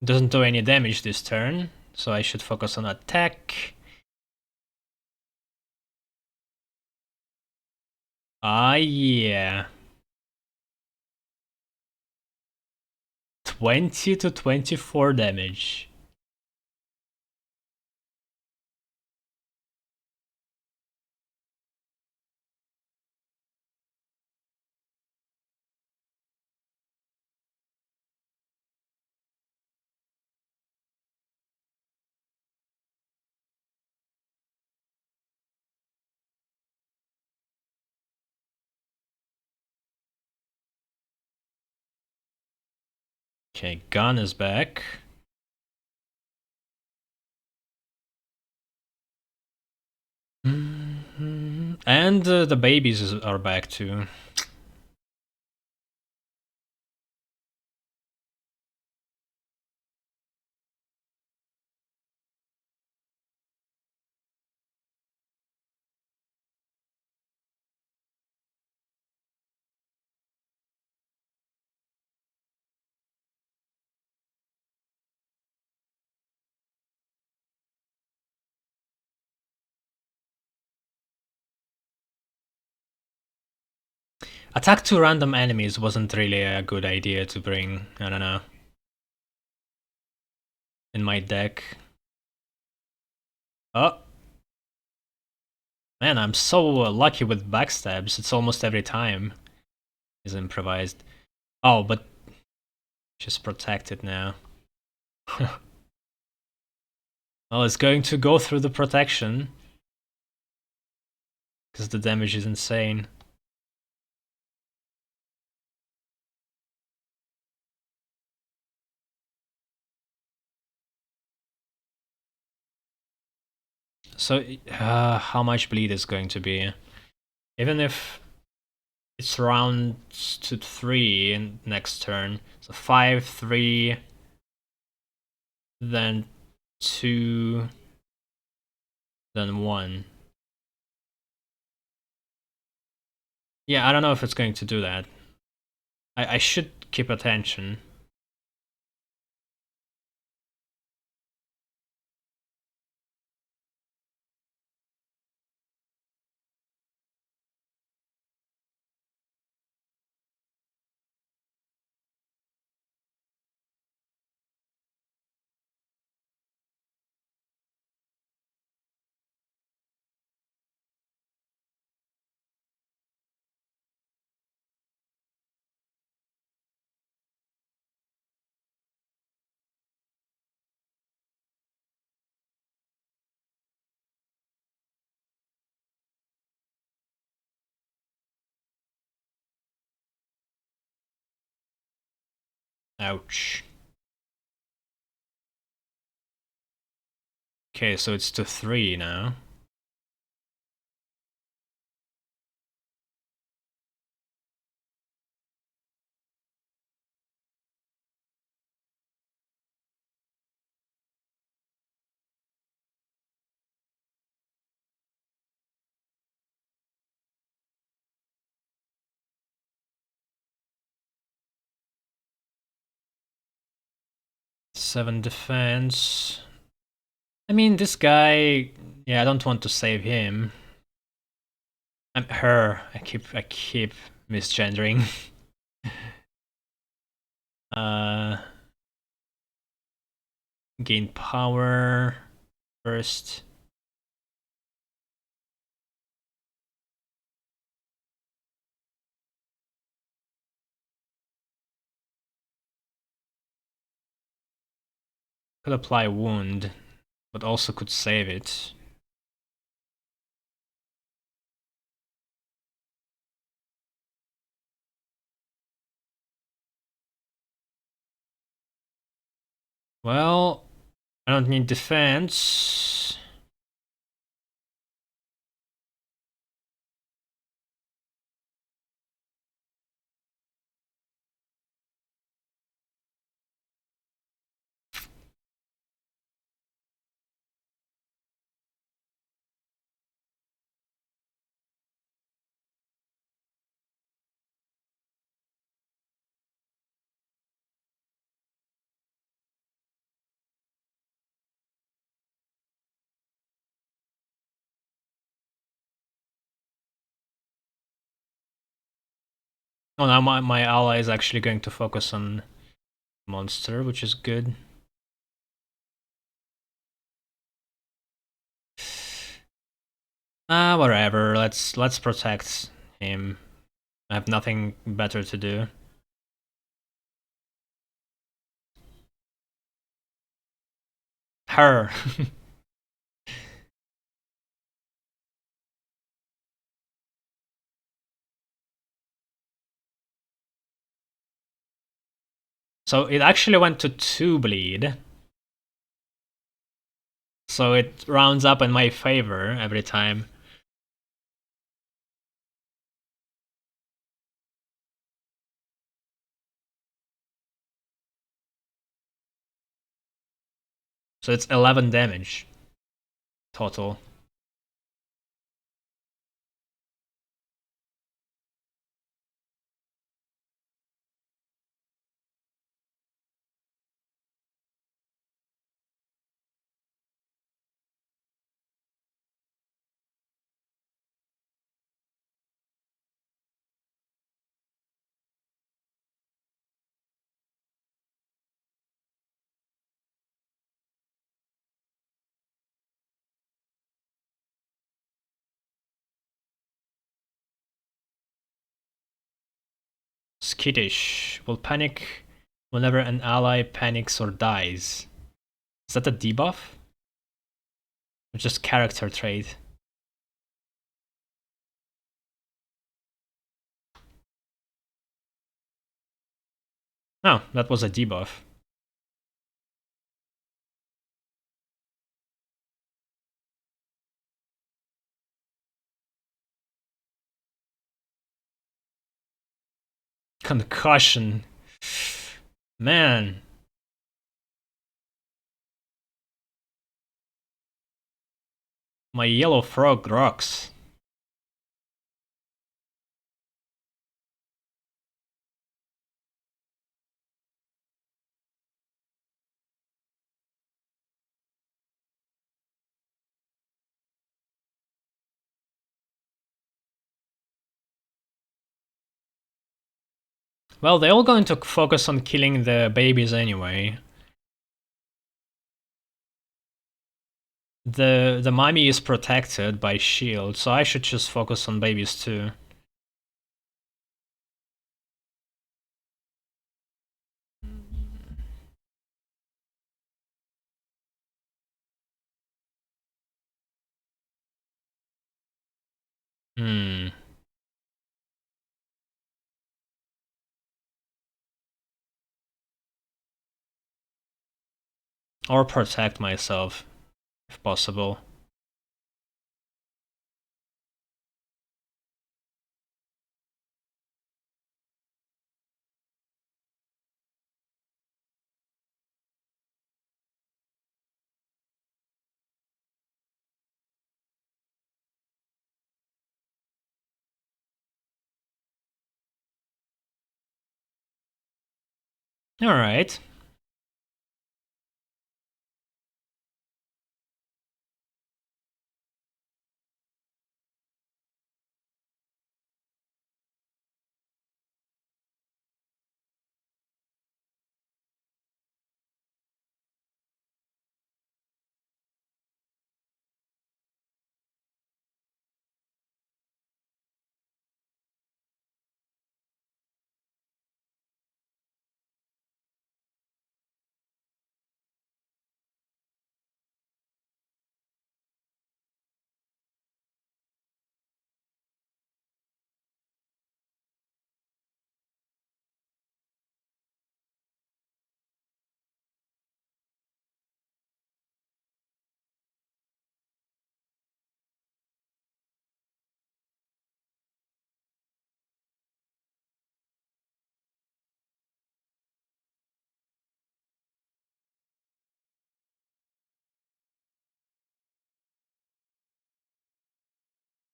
Doesn't do any damage this turn, so I should focus on attack. Ah, yeah. 20 to 24 damage. Okay, gun is back. And the babies are back too. Attack two random enemies wasn't really a good idea to bring, I don't know, in my deck. Oh. Man, I'm so lucky with backstabs. It's almost every time is improvised. Oh, but she's protected now. Well, it's going to go through the protection. Because the damage is insane. So, how much bleed is going to be? Even if it's rounds to 3 in next turn. So 5, 3, then 2, then 1. Yeah, I don't know if it's going to do that. I should keep attention. Ouch. Okay, so it's to 3 now. 7 defense. I mean, this guy... Yeah, I don't want to save him. Her. I keep misgendering. Gain power first. Could apply wound, but also could save it. Well, I don't need defense. Oh, now my ally is actually going to focus on monster, which is good. Whatever. Let's protect him. I have nothing better to do. Her. So it actually went to 2 bleed. So it rounds up in my favor every time. So it's 11 damage total. Skittish. Will panic whenever an ally panics or dies. Is that a debuff? Or just character trait? No, that was a debuff. Concussion. Man. My yellow frog rocks. Well, they're all going to focus on killing the babies anyway. The mommy is protected by shield, so I should just focus on babies too. Hmm. Or protect myself, if possible. Alright.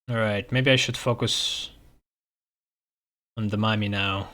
Alright, maybe I should focus on the Mami now.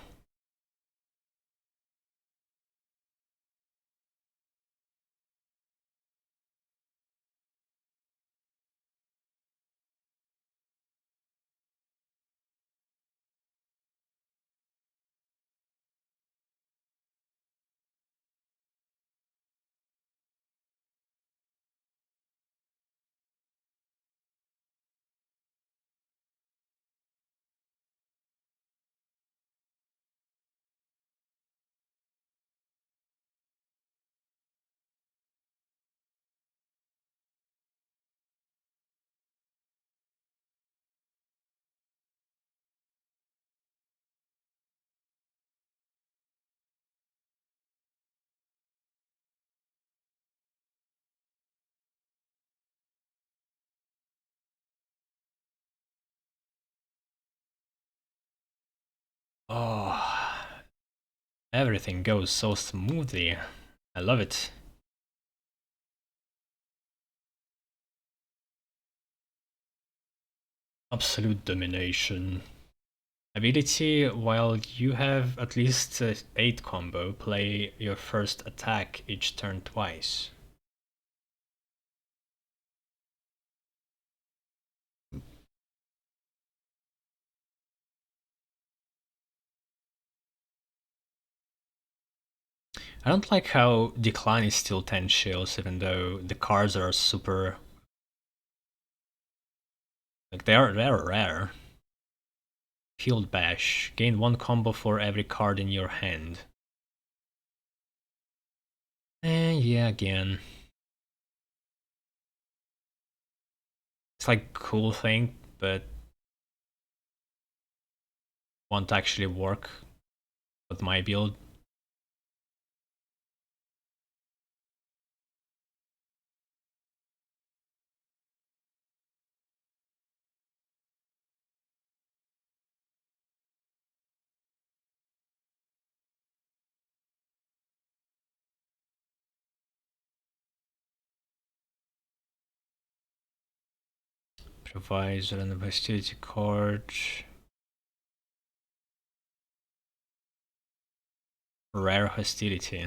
Oh, everything goes so smoothly. I love it. Absolute domination. Ability, while you have at least 8 combo, play your first attack each turn twice. I don't like how Decline is still 10 shields, even though the cards are super... Like, they're rare. Field Bash. Gain 1 combo for every card in your hand. And yeah, again. It's like a cool thing, but won't actually work with my build. Provisor and the hostility card. Rare hostility.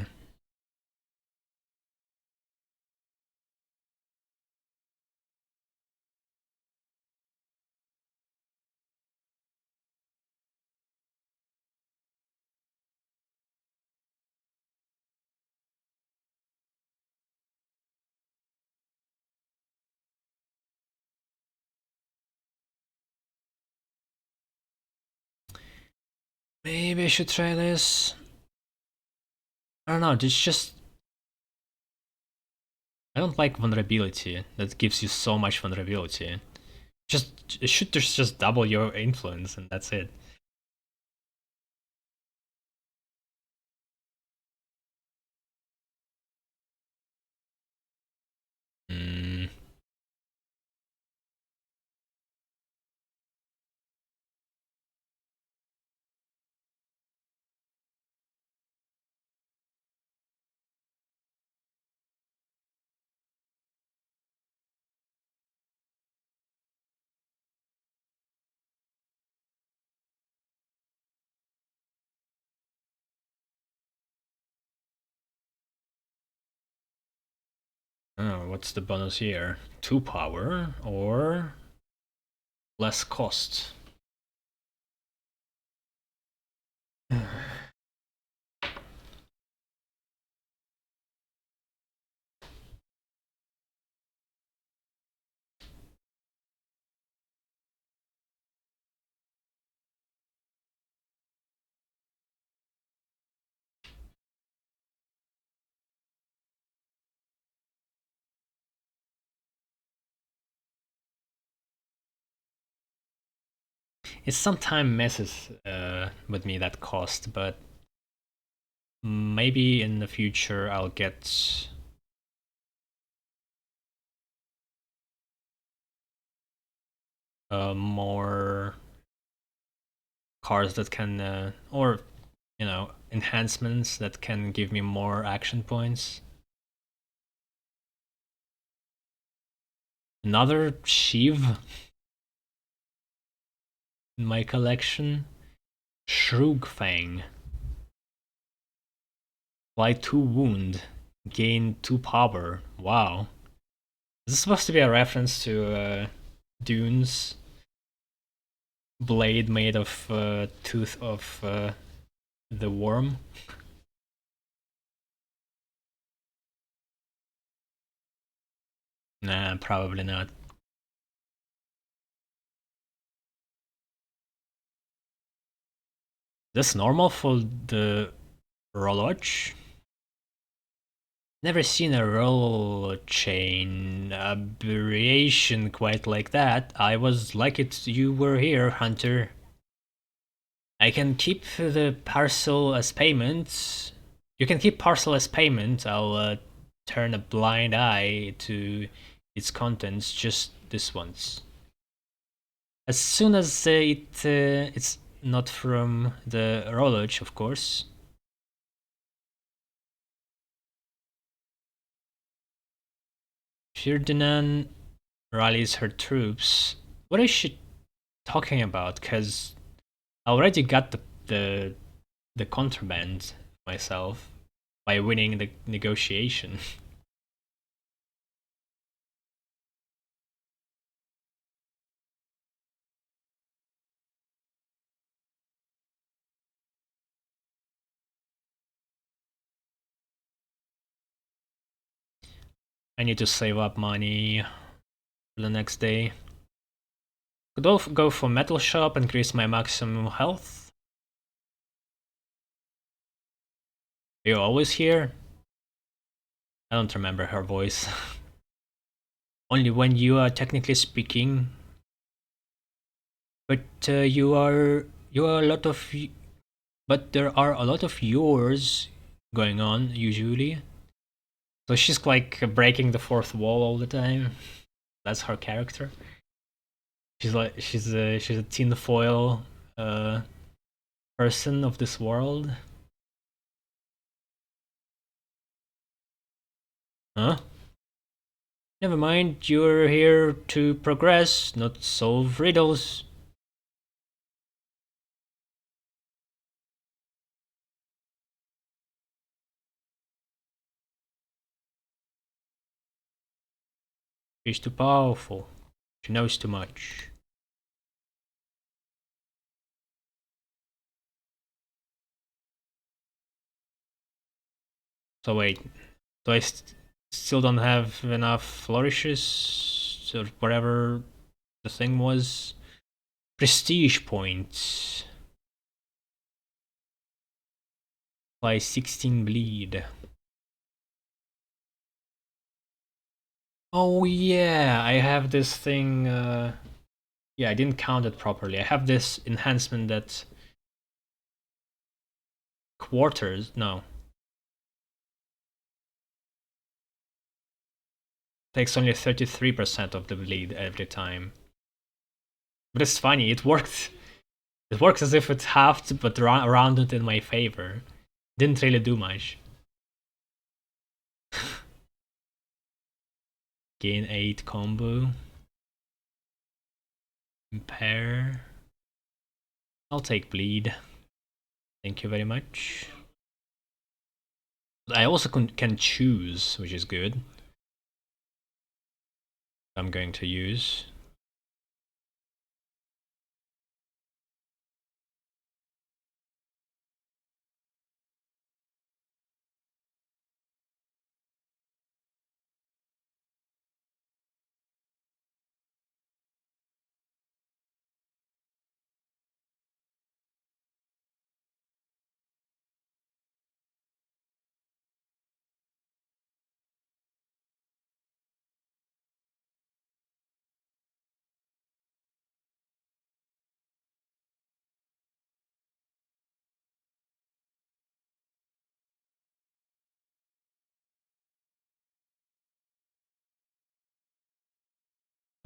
Maybe I should try this. I don't know, it's just... I don't like vulnerability. That gives you so much vulnerability. It should just double your influence and that's it. Hmm. Oh, what's the bonus here? 2 power or less cost? It sometimes messes with me, that cost, but maybe in the future I'll get more cards that can, or you know, enhancements that can give me more action points. Another Shiv? in my collection. Shrugfang. Apply 2 wound. Gain 2 power. Wow. Is this supposed to be a reference to Dune's blade made of tooth of the worm? Nah, probably not. This normal for the Roloch? Never seen a roll chain aberration quite like that. I was lucky you were here, Hunter. I can keep the parcel as payment. You can keep parcel as payment. I'll turn a blind eye to its contents just this once. As soon as it's not from the Roloch, of course. Ferdinand rallies her troops. What is she talking about? Because I already got the contraband myself by winning the negotiation. I need to save up money for the next day. Could go for metal shop, increase my maximum health. Are you always here? I don't remember her voice. Only when you are technically speaking. But you are a lot of. But there are a lot of yours going on usually. So she's like breaking the fourth wall all the time. That's her character. She's a tinfoil person of this world. Huh? Never mind, you're here to progress, not solve riddles. She's too powerful. She knows too much. So wait, so I still don't have enough flourishes or whatever the thing was. Prestige points. By 16 bleed. Oh yeah, I have this thing. Yeah, I didn't count it properly. I have this enhancement that quarters. No, takes only 33% of the bleed every time. But it's funny. It worked. It works as if it's halved, but rounded in my favor. Didn't really do much. Gain 8 combo. Impair. I'll take bleed. Thank you very much. I also can choose, which is good. I'm going to use.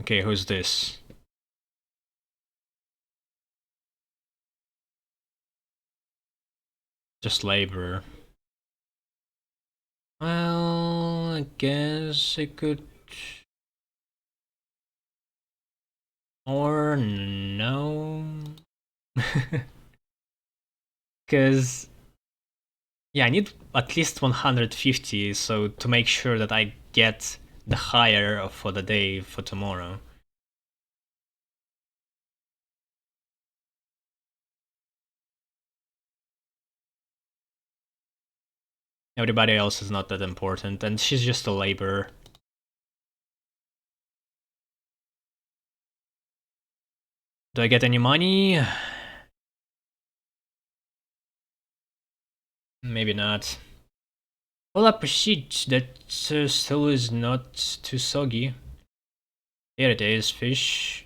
Okay, who's this? Just labor. Well, I guess I could. Or no. Because, yeah, I need at least 150, so to make sure that I get the hire for the day for tomorrow. Everybody else is not that important, and she's just a laborer. Do I get any money? Maybe not. Well, I appreciate that still is not too soggy. Here it is, fish.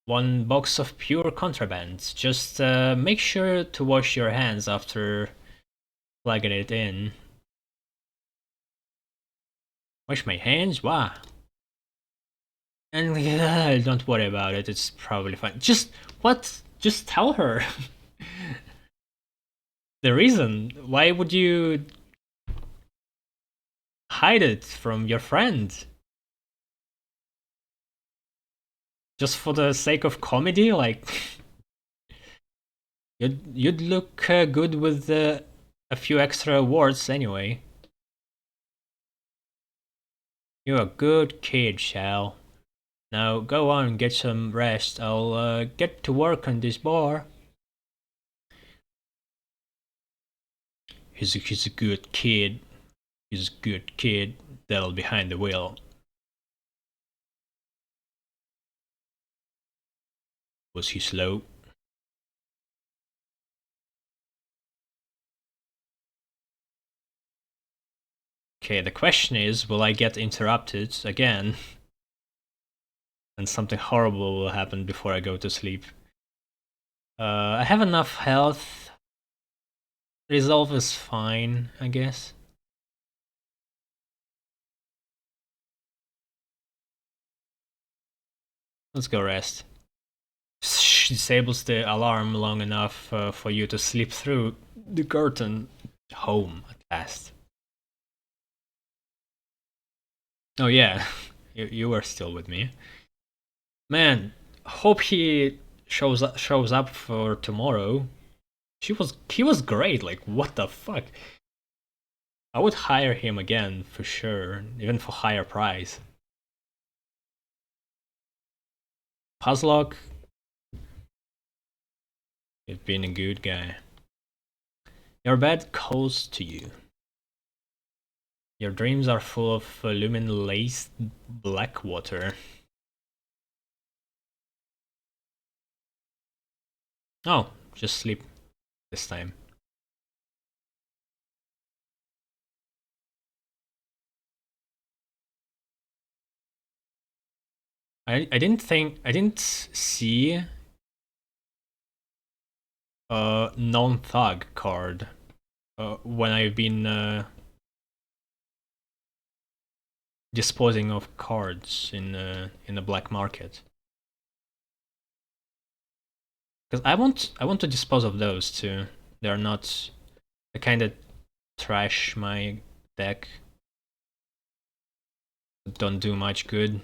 1 box of pure contraband. Just make sure to wash your hands after plugging it in. Wash my hands? Why? And don't worry about it, it's probably fine. Just, what? Just tell her. The reason. Why would you hide it from your friend? Just for the sake of comedy? Like, you'd look good with a few extra awards anyway. You're a good kid, Shal. Now go on and get some rest. I'll get to work on this bar. He's a good kid. He's a good kid. Devil behind the wheel. Was he slow? Okay, the question is, will I get interrupted again? And something horrible will happen before I go to sleep. I have enough health. Resolve is fine, I guess. Let's go rest. Disables the alarm long enough for you to slip through the curtain. Home at last. Oh yeah, you were still with me. Man, hope he shows up for tomorrow. He was great. Like, what the fuck? I would hire him again for sure, even for higher price. Puzzlock, you've been a good guy. Your bed calls to you. Your dreams are full of lumen-laced black water. Oh, just sleep this time. I didn't see a non-thug card when I've been disposing of cards in the black market. Because I want to dispose of those too. They're not the kind of trash my deck. Don't do much good.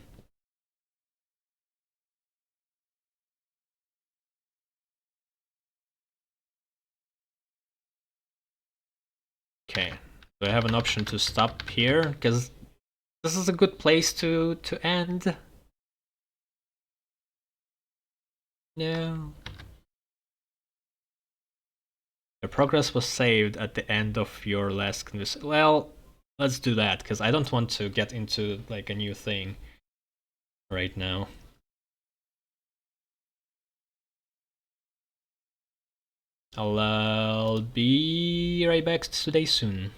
Okay, do I have an option to stop here? Because this is a good place to end. No. The progress was saved at the end of your last conversation. Well, let's do that, because I don't want to get into like a new thing right now. I'll be right back today soon.